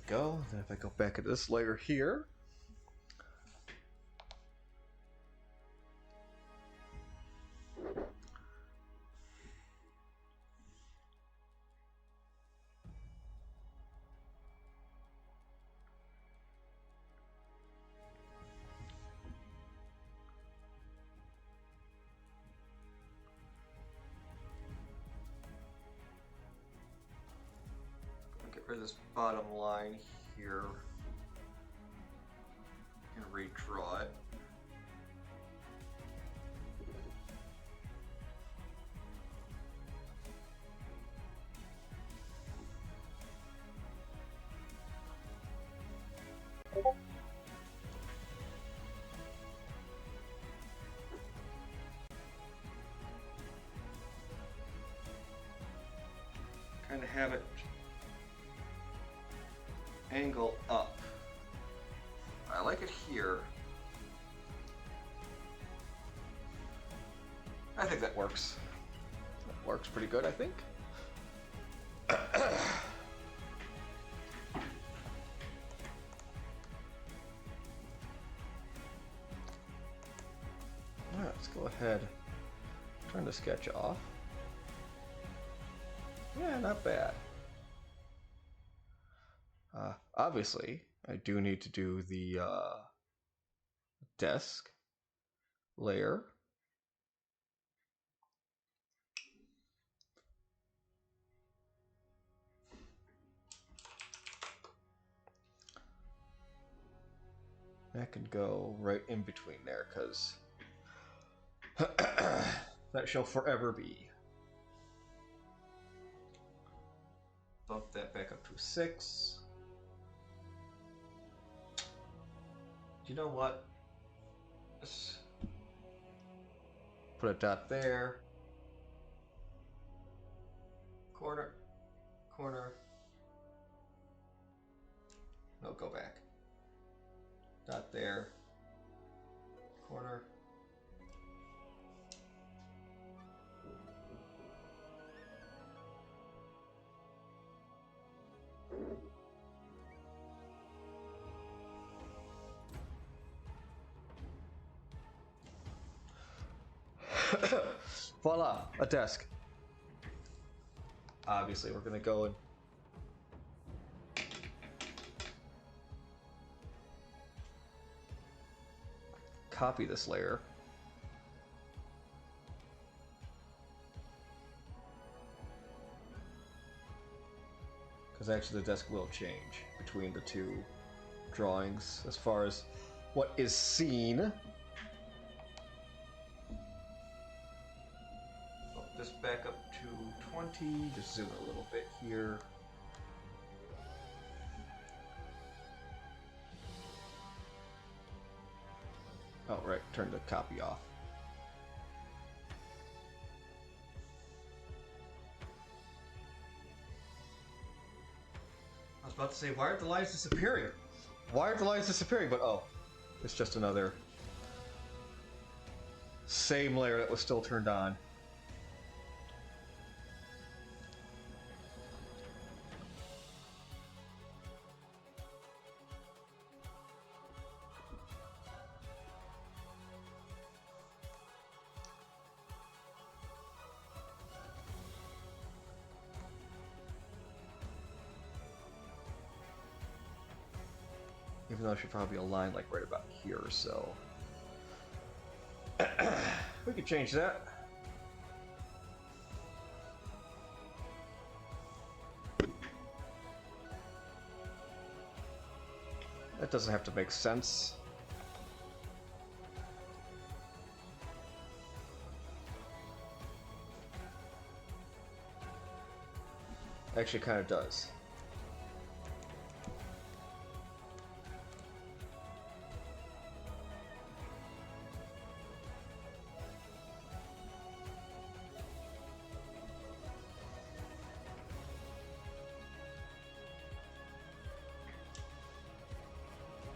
Go. Then if I go back into this layer here, get rid of this bottom line here and redraw it. Kind of have it angle up. I like it here. I think that works. That works pretty good, I think. Alright, let's go ahead. Turn the sketch off. Yeah, not bad. Obviously, I do need to do the desk layer. That can go right in between there, because that shall forever be. Bump that back up to 6. You know what? Let's put a dot there. Corner. Corner. No, go back. Dot there. Corner. Voila, a desk. Obviously, we're gonna go and copy this layer. Because actually the desk will change between the two drawings as far as what is seen. Bump this back up to 20, just zoom a little bit here. Oh, right, turn the copy off. I was about to say, why are the lines disappearing? Why are the lines disappearing? But oh, it's just another same layer that was still turned on. Even though I should probably align like right about here or so. We could change that. That doesn't have to make sense. Actually, kind of does.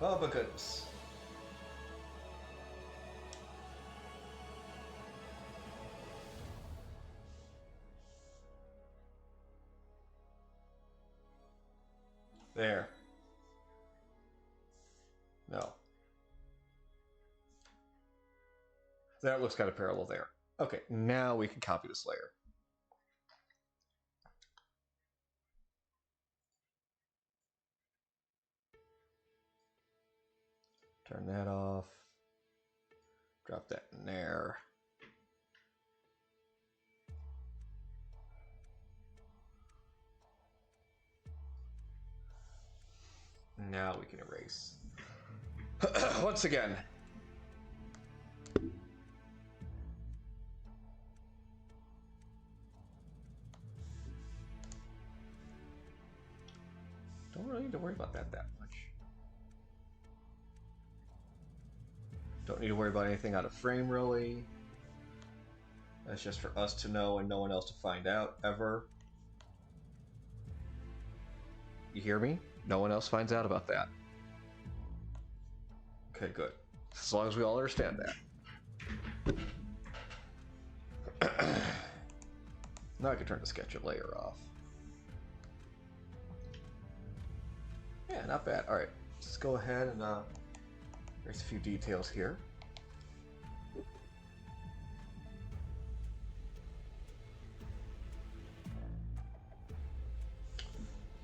Oh my goodness. There. No. That looks kind of parallel there. Okay, now we can copy this layer. Turn that off. Drop that in there. Now we can erase. Once again. Don't really need to worry about that much. Don't need to worry about anything out of frame, really. That's just for us to know and no one else to find out, ever. You hear me? No one else finds out about that. Okay, good. As long as we all understand that. Now I can turn the sketch layer off. Yeah, not bad. Alright, let's go ahead and there's a few details here.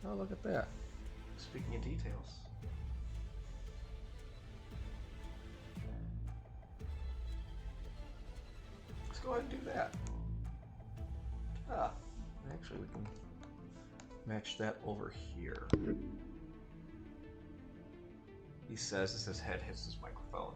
Oh, look at that. Speaking of details. Let's go ahead and do that. Ah, actually we can match that over here. He says as his head hits his microphone.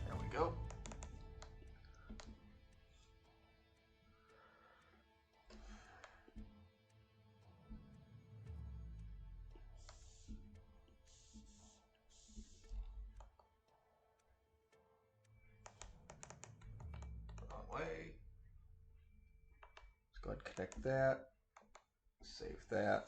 There we go. Way. Let's go ahead and connect that. Save that.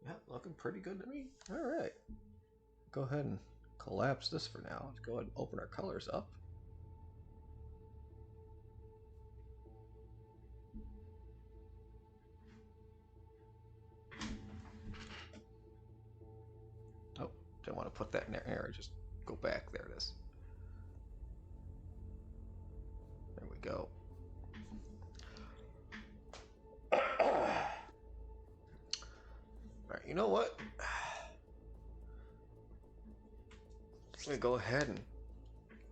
Yep, looking pretty good to me. All right. Go ahead and collapse this for now. Let's go ahead and open our colors up. put that in there. Just go back. There it is. There we go. Alright, you know what? I'm gonna go ahead and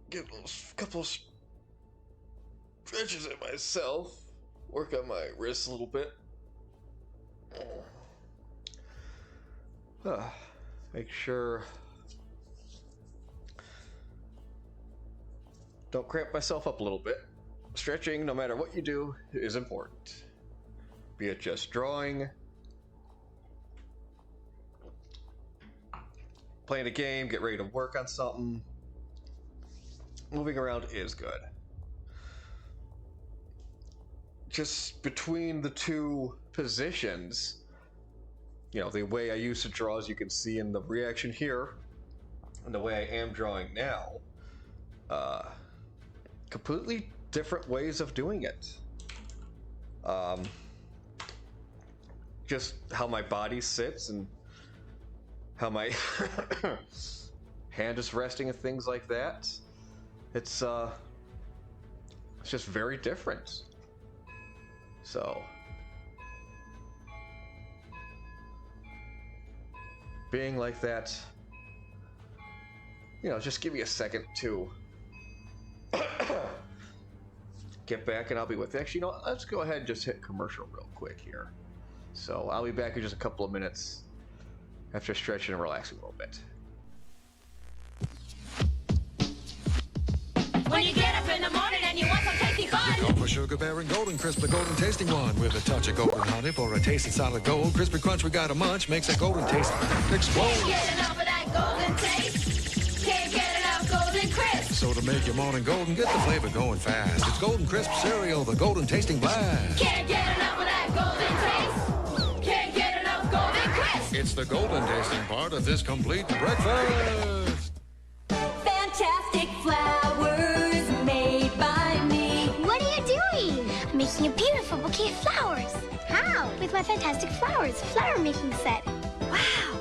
get a couple stretches at myself. Work on my wrists a little bit. Make sure don't cramp myself up a little bit. Stretching, no matter what you do, is important. Be it just drawing, playing a game, get ready to work on something. Moving around is good. Just between the two positions, you know, the way I used to draw, as you can see in the reaction here, and the way I am drawing now, completely different ways of doing it. Just how my body sits and how my hand is resting and things like that. It's just very different. So being like that, you know, just give me a second to get back and I'll be with you. Actually, you know what? Let's go ahead and just hit commercial real quick here. So I'll be back in just a couple of minutes after stretching and relaxing a little bit. When you get up in the morning and you want some tasty fun, go for Sugar Bear and Golden Crisp, the golden tasting one. With a touch of golden honey for a taste of solid gold. Crispy crunch we got a munch makes a golden taste explode. can't get enough of that golden taste. Can't get enough golden crisp. So to make your morning golden, get the flavor going fast. It's Golden Crisp cereal, the golden tasting blast. Can't get enough of that golden taste. Can't get enough golden crisp. It's the golden tasting part of this complete breakfast. Fantastic flowers made by me. What are you doing? I'm making a beautiful bouquet of flowers. How? With my Fantastic Flowers flower making set. Wow,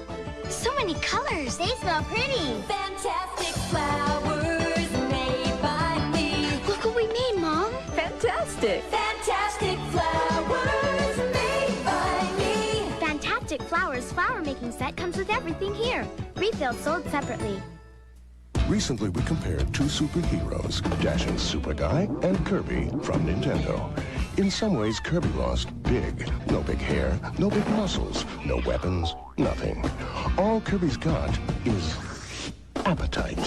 so many colors. They smell pretty. Fantastic flowers made by me. Look what we made, Mom. Fantastic. Fantastic flowers made by me. Fantastic Flowers flower making set comes with everything here. Refilled sold separately. Recently, we compared two superheroes, Dashing Super Guy and Kirby from Nintendo. In some ways, Kirby lost big. No big hair, no big muscles, no weapons, nothing. All Kirby's got is appetite.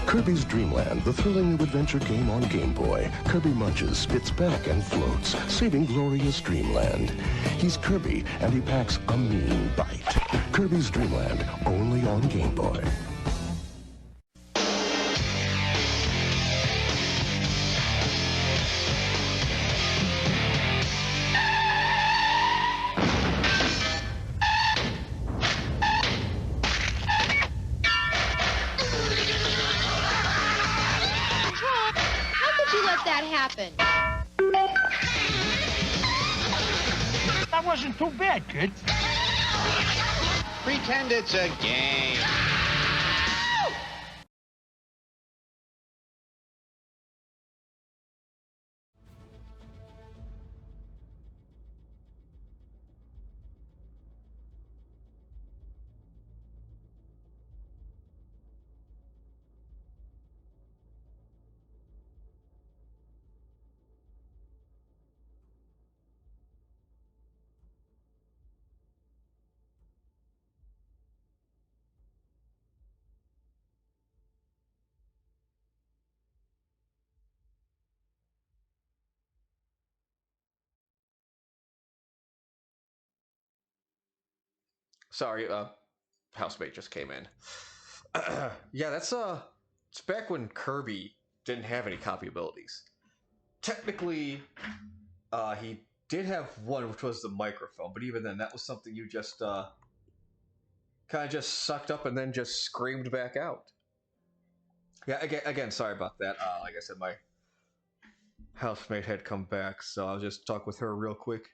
Kirby's Dream Land, the thrilling new adventure game on Game Boy. Kirby munches, spits back, and floats, saving glorious Dreamland. He's Kirby, and he packs a mean bite. Kirby's Dream Land, only on Game Boy. That wasn't too bad, kid. Pretend it's a game. Sorry, housemate just came in. Yeah, that's it's back when Kirby didn't have any copy abilities. Technically, he did have one, which was the microphone, but even then, that was something you just kind of just sucked up and then just screamed back out. Yeah, again, sorry about that. Like I said, my housemate had come back, so I'll just talk with her real quick.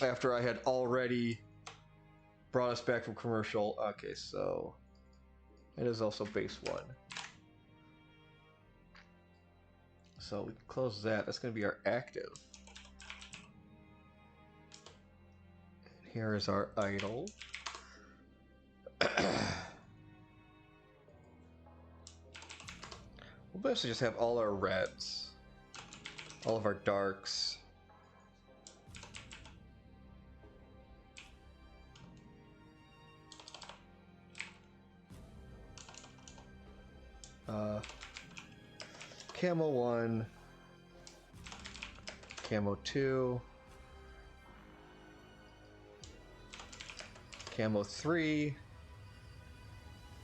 After I had already brought us back from commercial. Okay, so it is also base 1. So we can close that. That's going to be our active. And here is our idle. We'll basically just have all our reds, all of our darks. Camo 1, Camo 2, Camo 3,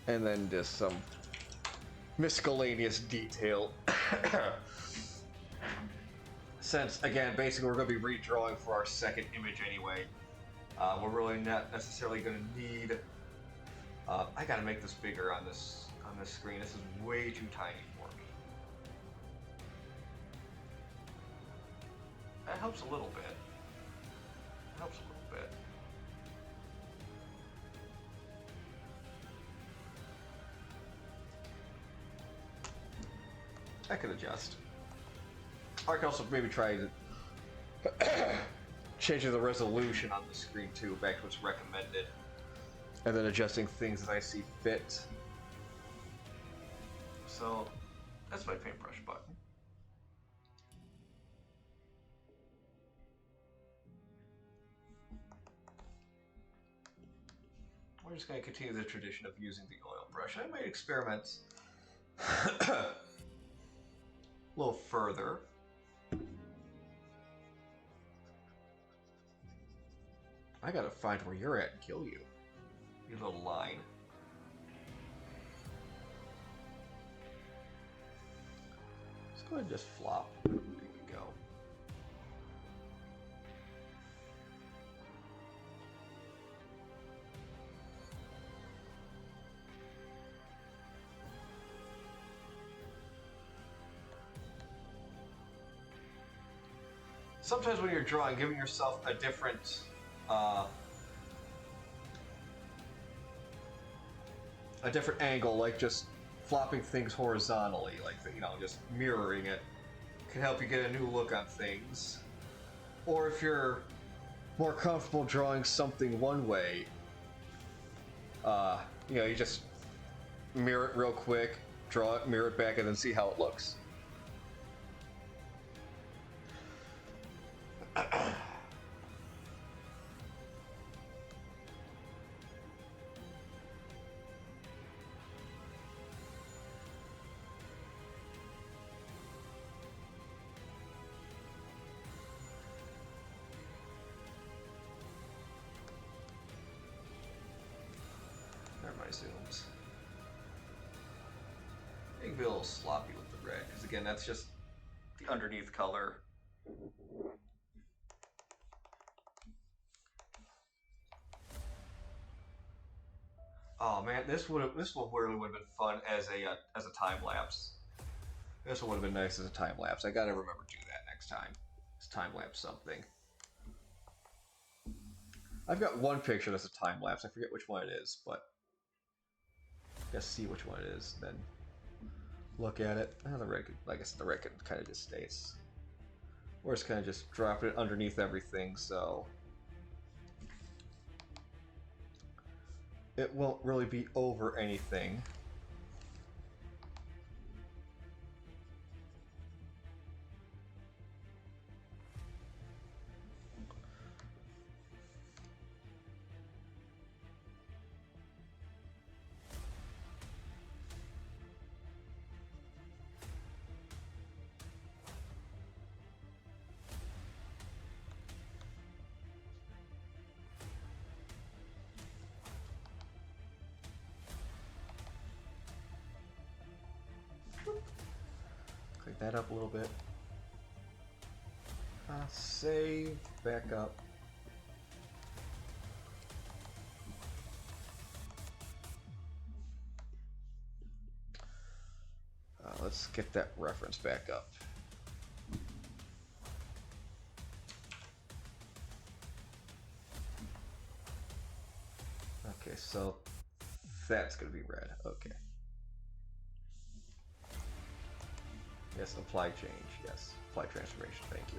and then just some miscellaneous detail. Since, again, basically we're going to be redrawing for our second image anyway. We're really not necessarily going to need... I gotta make this bigger on this screen. This is way too tiny for me. That helps a little bit. Helps a little bit. I could adjust. I could also maybe try to changing the resolution on the screen too, back to what's recommended, and then adjusting things as I see fit. So that's my paintbrush button. We're just going to continue the tradition of using the oil brush. I might experiment a little further. I gotta find where you're at and kill you. You little line. Let's go ahead and just flop. There we go. Sometimes when you're drawing, giving yourself a different angle, like just flopping things horizontally, like, you know, just mirroring it, can help you get a new look on things. Or if you're more comfortable drawing something one way, you know, you just mirror it real quick, draw it, mirror it back, and then see how it looks. There are my zooms. I can be a little sloppy with the red, because again, that's just the underneath color. Oh man, this one really would have been fun as a time lapse. This one would have been nice as a time lapse. I gotta remember to do that next time. It's time lapse something. I've got one picture that's a time lapse. I forget which one it is, but I guess see which one it is, then look at it. Oh, the red, I guess the red kind of just stays. Or it's kind of just dropping it underneath everything, so it won't really be over anything. Click that up a little bit. Save, back up. Let's get that reference back up. Okay, so that's gonna be red. Okay. Yes, apply change. Yes, apply transformation. Thank you.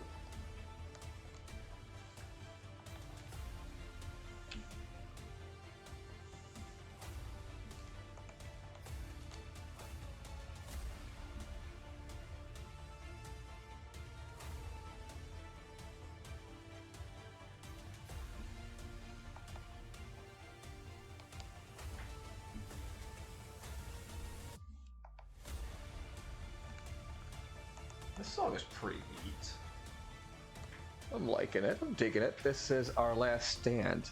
This song is pretty neat. I'm liking it. I'm digging it. This is Our Last Stand.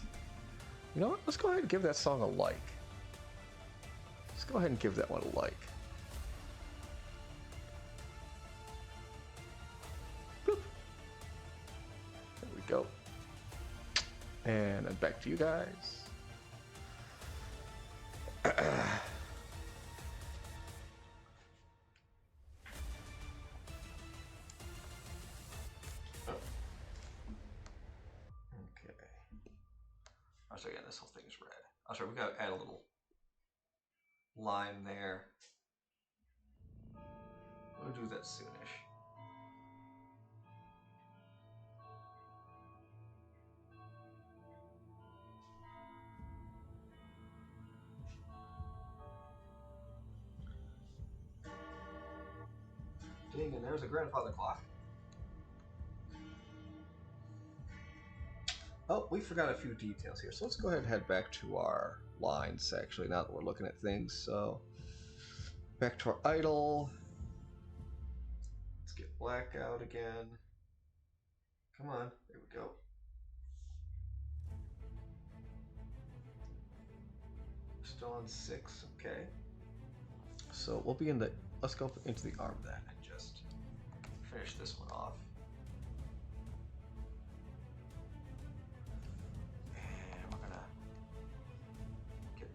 You know what? Let's go ahead and give that song a like. Let's go ahead and give that one a like. Boop. There we go. And then back to you guys. So yeah, this whole thing is red. Oh, sorry, we gotta add a little line there. We'll do that soonish. Ding, and there's a grandfather clock. Oh, we forgot a few details here, so let's go ahead and head back to our lines, actually, now that we're looking at things. So, back to our idle. Let's get black out again. Come on, there we go. Still on 6, okay. So we'll be in the, let's go into the arm then and just finish this one off.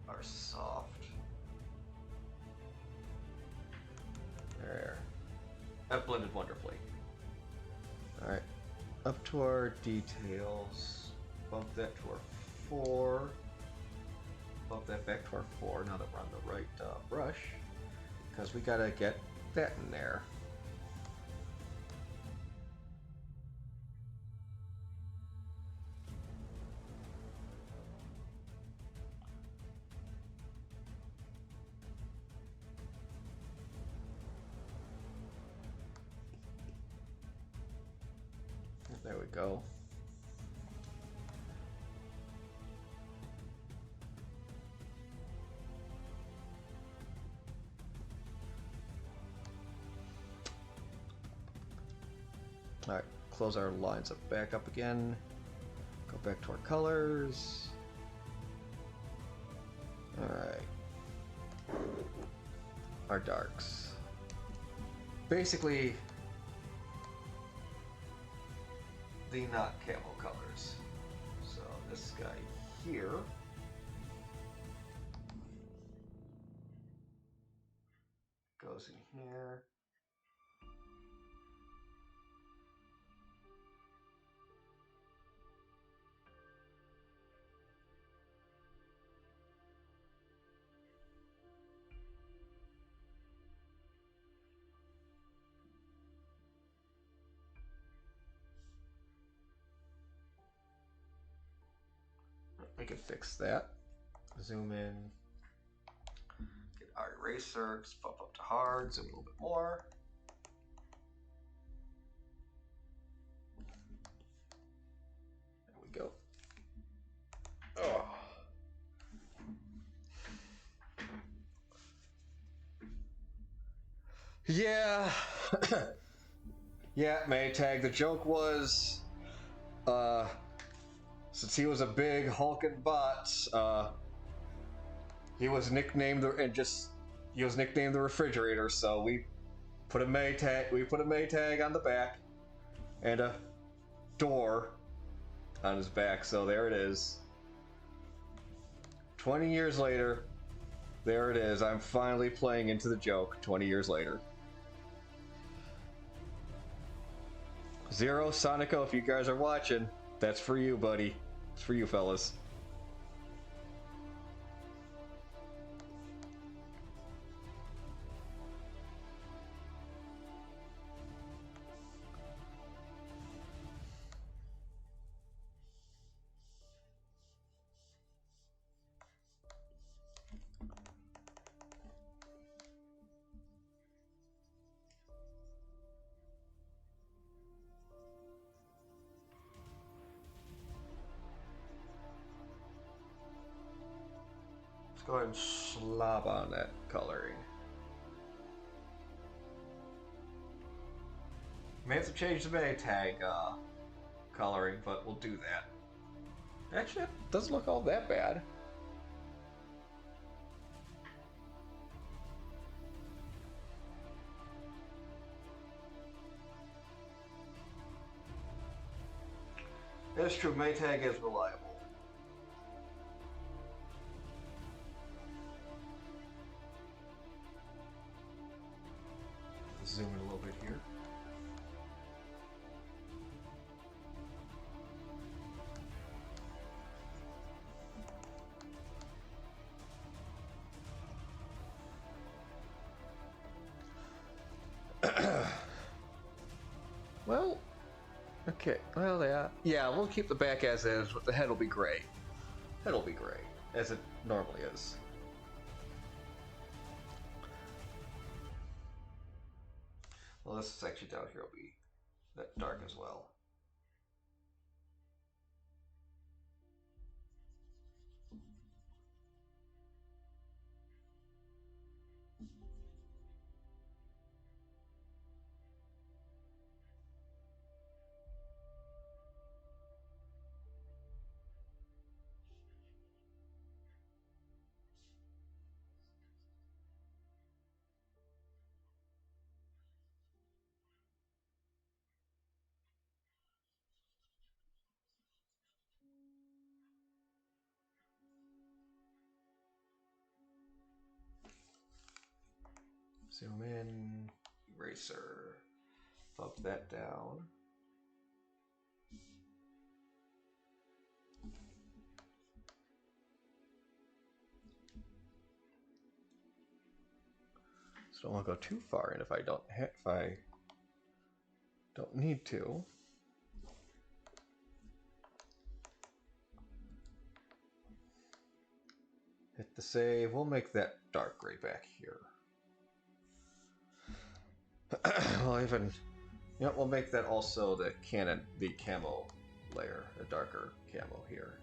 Are soft. There. That blended wonderfully. Alright. Up to our details. Bump that to our 4. Bump that back to our 4 now that we're on the right brush. Because we gotta get that in there. There we go. All right, close our lines up back up again. Go back to our colors. All right. Our darks. Basically, the not camo colors. So this guy here goes in here. We can fix that. Zoom in. Get our eraser. Just bump up to hard. Zoom a little bit more. There we go. Oh. Yeah. Yeah, Maytag. The joke was, since he was a big hulking bot, he was nicknamed the refrigerator. So we put a Maytag on the back, and a door on his back. So there it is. 20 years later, there it is. I'm finally playing into the joke. 20 years later. Zero, Sonico, if you guys are watching, that's for you, buddy. It's for you, fellas. go ahead and slob on that coloring. May have to change the meta tag coloring, but we'll do that. Actually, it doesn't look all that bad. That's true, Maytag is reliable. Zoom in a little bit here. Well, okay, well, yeah, we'll keep the back as is, but the head will be gray. Head will be gray, as it normally is. Well, this section down here will be that dark as well. Zoom in, eraser, bump that down. So don't want to go too far in if I don't need to. Hit the save. We'll make that dark gray back here. Well, even, you know, we'll make that also the camo layer, a darker camo here.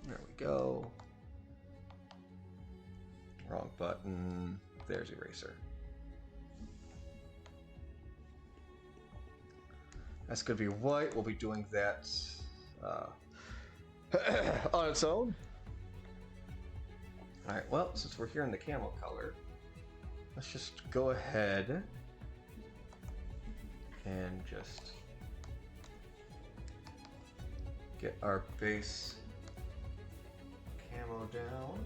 There we go. Wrong button. There's eraser. That's going to be white. We'll be doing that on its own. Alright, well, since we're here in the camo color, let's just go ahead and just get our base camo down.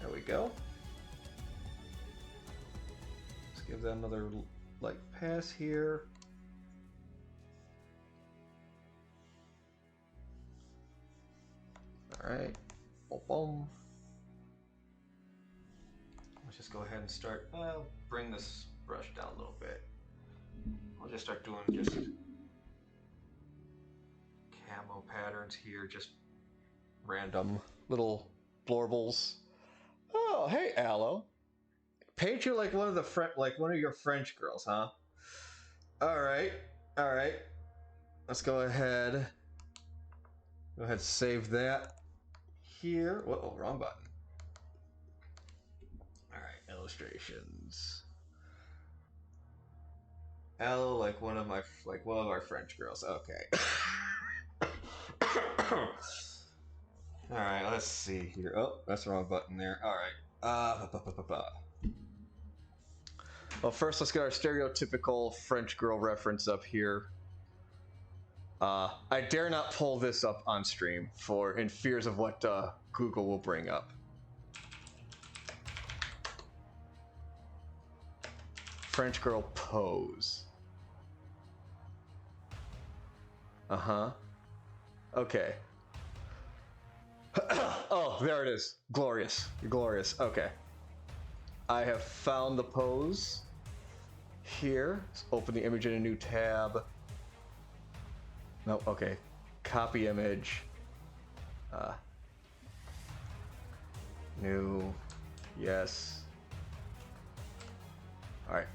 There we go. Let's give that another light pass here. Alright. Boom. Let's just go ahead and start. Bring this brush down a little bit. I'll just start doing just camo patterns here, just random little blorbles. Oh, hey, Aloe. Paint you like one of your French girls, huh? All right. Let's go ahead. Go ahead, save that here. Whoa, wrong button. All right, illustrations. Aloe like one of our French girls. Okay. All right, let's see here. Oh, that's the wrong button there. All right. Well, first let's get our stereotypical French girl reference up here. I dare not pull this up on stream in fears of what Google will bring up. French girl pose. Okay. Oh, there it is. Glorious. Glorious. Okay. I have found the pose here. Let's open the image in a new tab. No, okay. Copy image. New. Yes. Alright,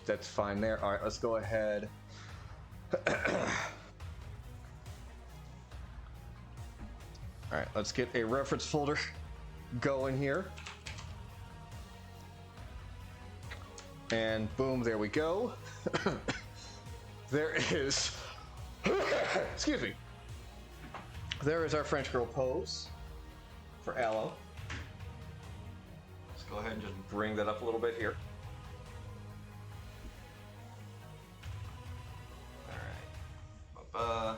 that's fine there. Alright, let's go ahead. Alright, let's get a reference folder going here. And boom, there we go. There is... Excuse me. There is our French girl pose for Aloe. Let's go ahead and just bring that up a little bit here. Alright. Ba-ba.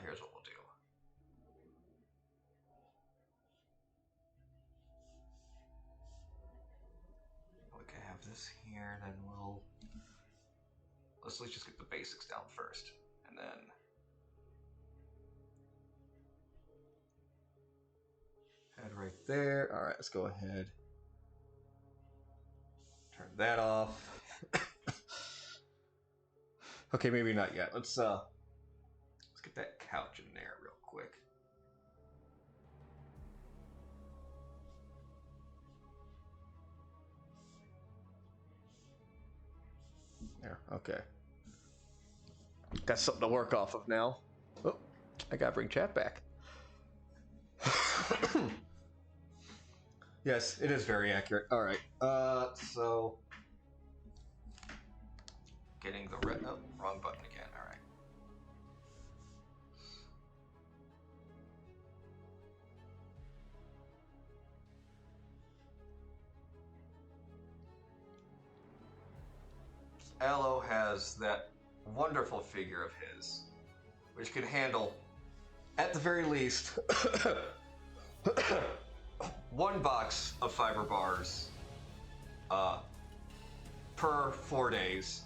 Here's what we'll do. We can have this here, then let's just get the basics down first, and then head right there. All right, let's go ahead. Turn that off. Okay, maybe not yet. Let's get that couch in there real quick. There, okay. Got something to work off of now. Oh, I gotta bring chat back. Yes, it is very accurate. All right. So getting the red. Oh, wrong button again. All right. Aloe has that wonderful figure of his, which can handle, at the very least, one box of fiber bars per 4 days,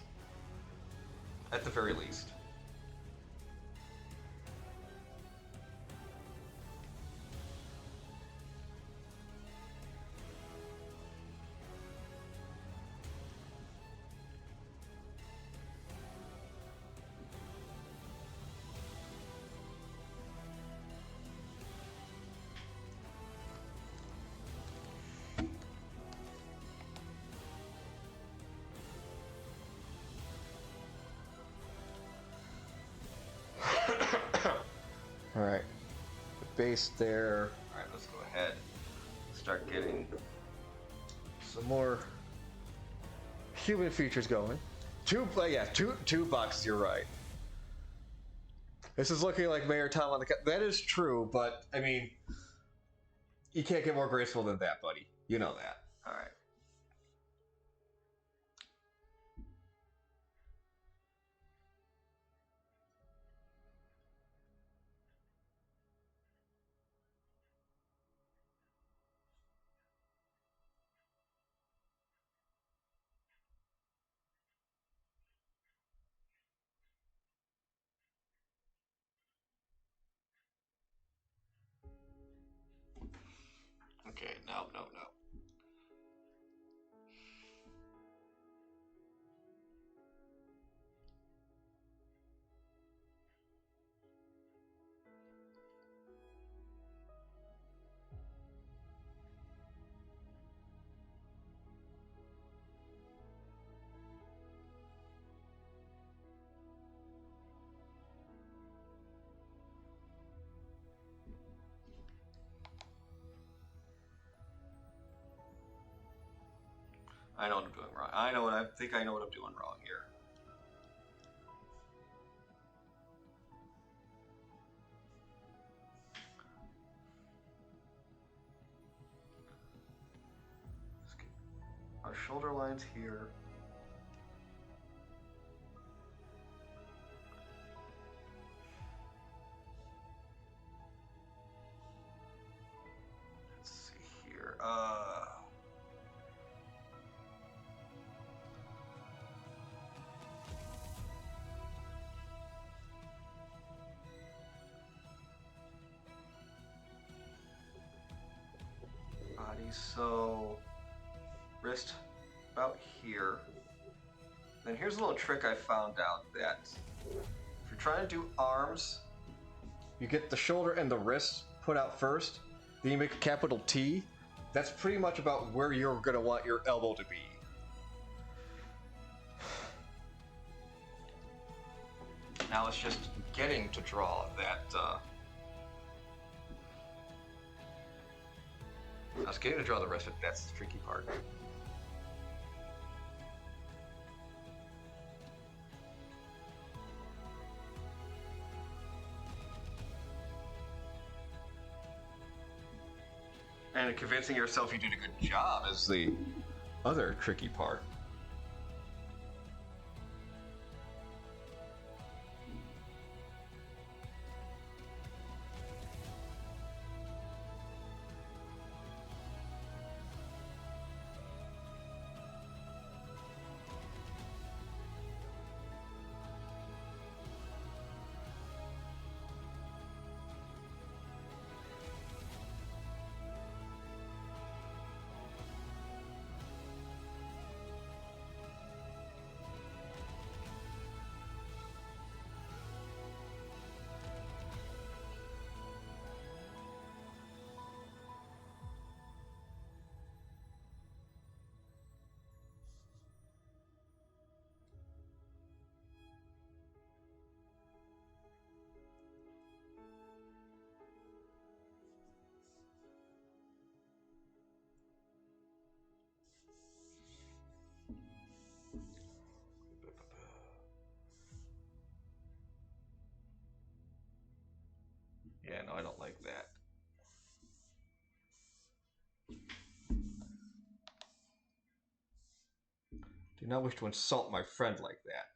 at the very least. All right, the base there. All right, let's go ahead and start getting some more human features going. Two boxes. You're right. This is looking like Mayor Tom on the cut. That is true, but I mean, you can't get more graceful than that, buddy. You know that. All right. Okay, no. I know what I'm doing wrong. I think I know what I'm doing wrong here. shoulder lines here. Let's see here. Body, so wrist about here. Then here's a little trick I found out that if you're trying to do arms, you get the shoulder and the wrist put out first, then you make a capital T. That's pretty much about where you're gonna want your elbow to be. Now it's just getting to draw that. I was getting to draw the rest of it. That's the tricky part. And convincing yourself you did a good job is the other tricky part. Yeah, no, I don't like that. Do not wish to insult my friend like that.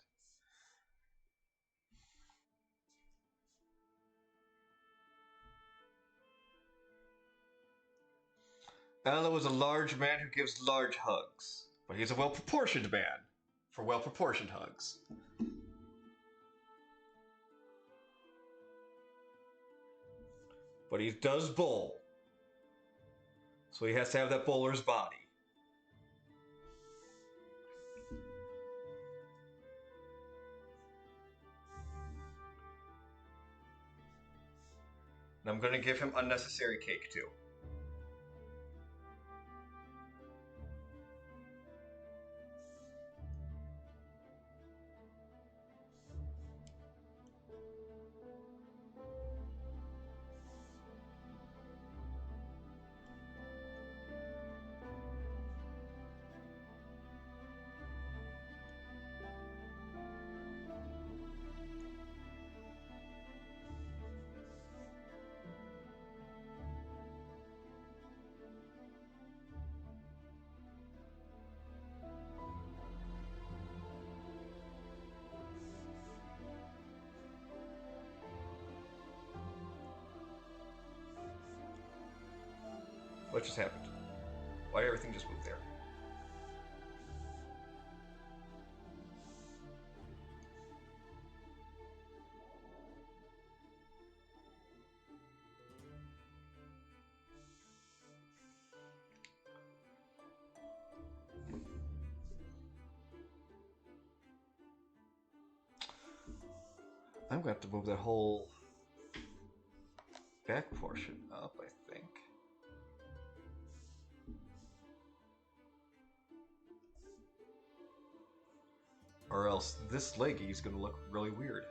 Ella was a large man who gives large hugs, but he's a well-proportioned man for well-proportioned hugs. But he does bowl, so he has to have that bowler's body. And I'm going to give him unnecessary cake too. What just happened? Why everything just moved there? I'm going to have to move that whole back portion up, I think. Or else this leggy is going to look really weird.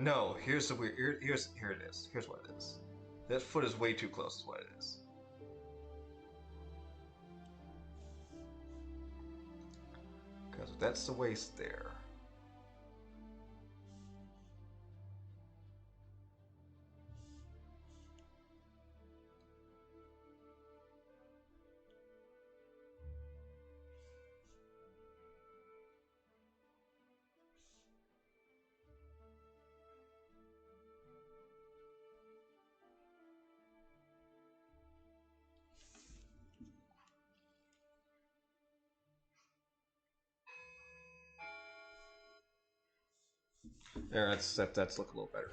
No, here's the weird. Here it is. Here's what it is. That foot is way too close. Is what it is. Because that's the waist there. There, that's look a little better.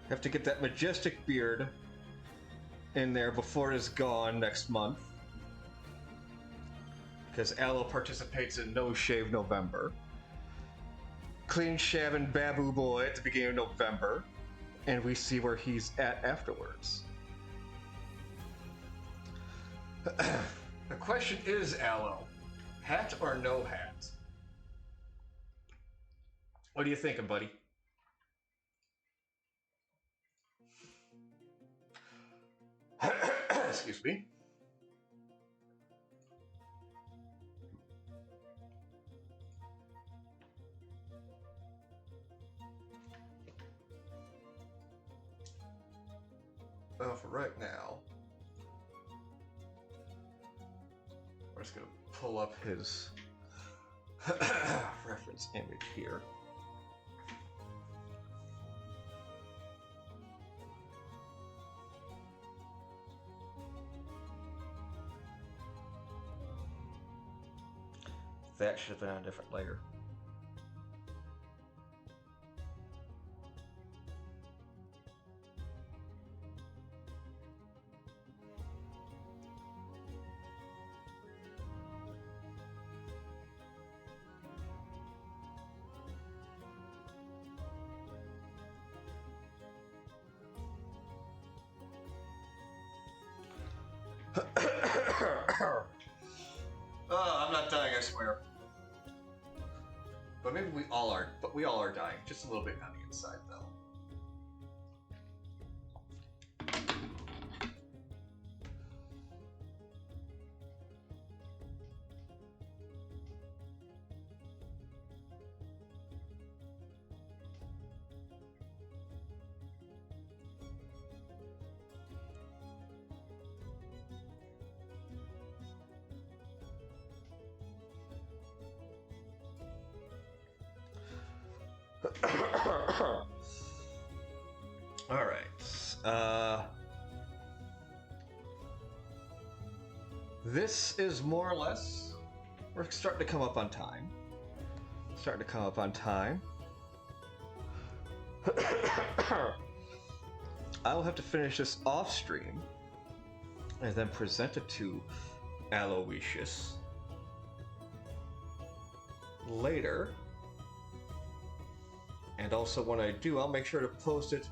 Have to get that majestic beard in there before it is gone next month. Because Aloe participates in No Shave November. Clean Shaven Babu Boy at the beginning of November. And we see where he's at afterwards. The question is, Aloe, hat or no hat? What are you thinking, buddy? Excuse me. Well, for right now, we're just going to pull up his reference image here. That should have been on a different layer. I'm not dying, I swear. But maybe we all are. But we all are dying, just a little bit on the inside, though. All right. This is more or less. We're starting to come up on time. I will have to finish this off stream and then present it to Aloysius later. And also when I do, I'll make sure to post it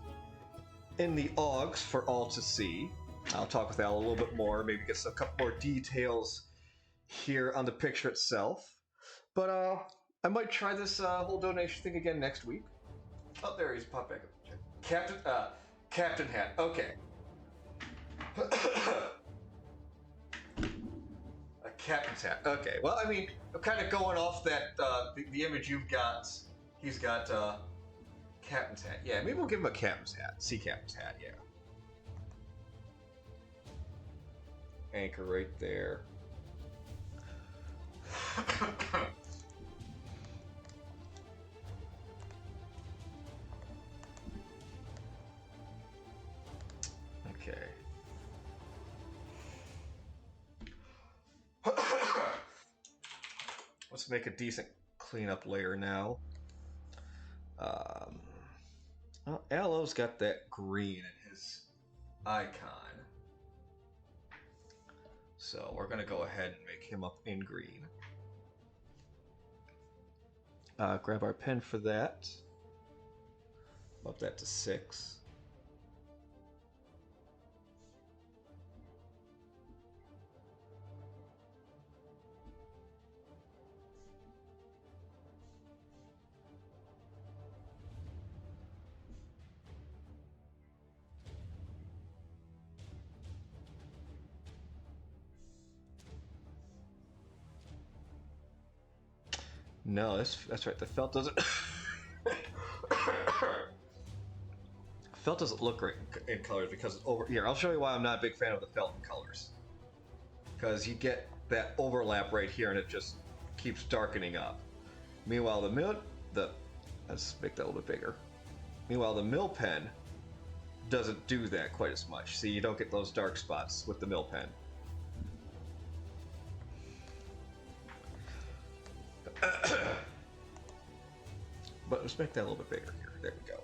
in the AUGs for all to see. I'll talk with Al a little bit more, maybe get a couple more details here on the picture itself. But I might try this whole donation thing again next week. Oh, there he's popped back up. Captain Hat. Okay. A captain's hat. Okay. Well, I mean, I'm kind of going off that the image you've got. He's got captain's hat. Yeah, maybe we'll give him a captain's hat. Sea captain's hat. Yeah. Anchor right there. Okay. Let's make a decent cleanup layer now. Well, Alo's got that green in his icon. So we're gonna go ahead and make him up in green. Grab our pen for that. Up that to 6. No, that's right. The felt doesn't. Felt doesn't look great in colors because it's over here. I'll show you why I'm not a big fan of the felt in colors. Because you get that overlap right here, and it just keeps darkening up. Meanwhile, let's make that a little bit bigger. Meanwhile, the mill pen doesn't do that quite as much. See, you don't get those dark spots with the mill pen. But let's make that a little bit bigger here. There we go.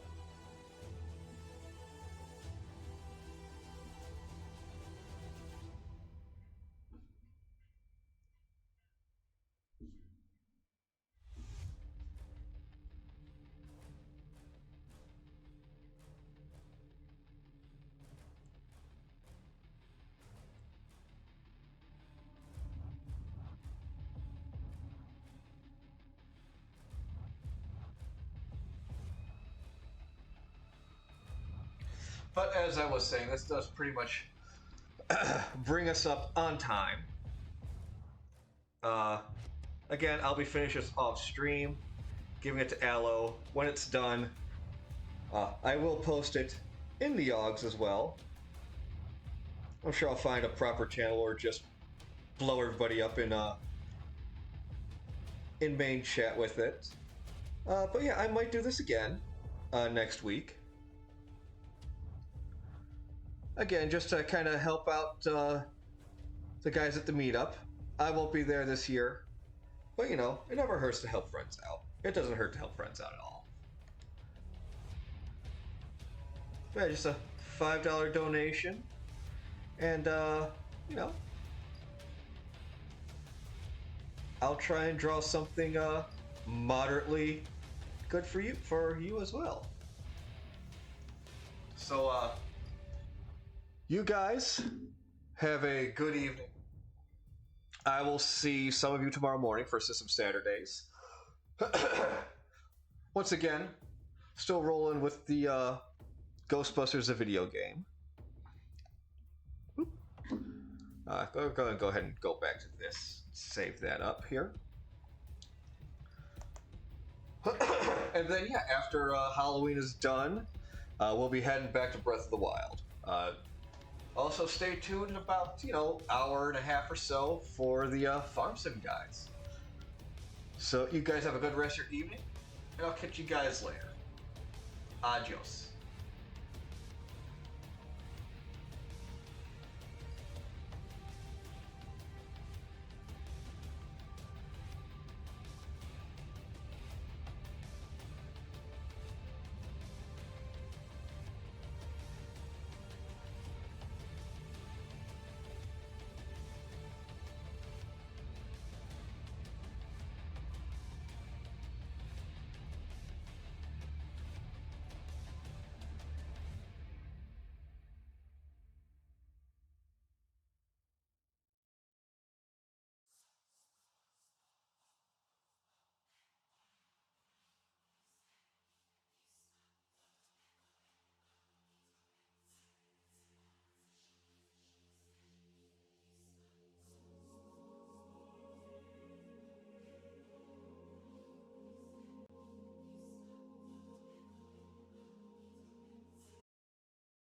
But as I was saying, this does pretty much bring us up on time. Again, I'll be finishing this off stream, giving it to Alo. When it's done, I will post it in the AUGs as well. I'm sure I'll find a proper channel or just blow everybody up in main chat with it. But yeah, I might do this again next week. Again, just to kind of help out the guys at the meetup. I won't be there this year, but you know, it never hurts to help friends out. It doesn't hurt to help friends out at all. But yeah, just a $5 donation, and you know, I'll try and draw something moderately good for you as well. So you guys have a good evening. I will see some of you tomorrow morning for System Saturdays. Once again, still rolling with the Ghostbusters, the video game. Go ahead and go back to this. Save that up here. And then, yeah, after Halloween is done, we'll be heading back to Breath of the Wild. Also, stay tuned in about, hour and a half or so for the Farm Sim guides. So, you guys have a good rest of your evening, and I'll catch you guys later. Adios.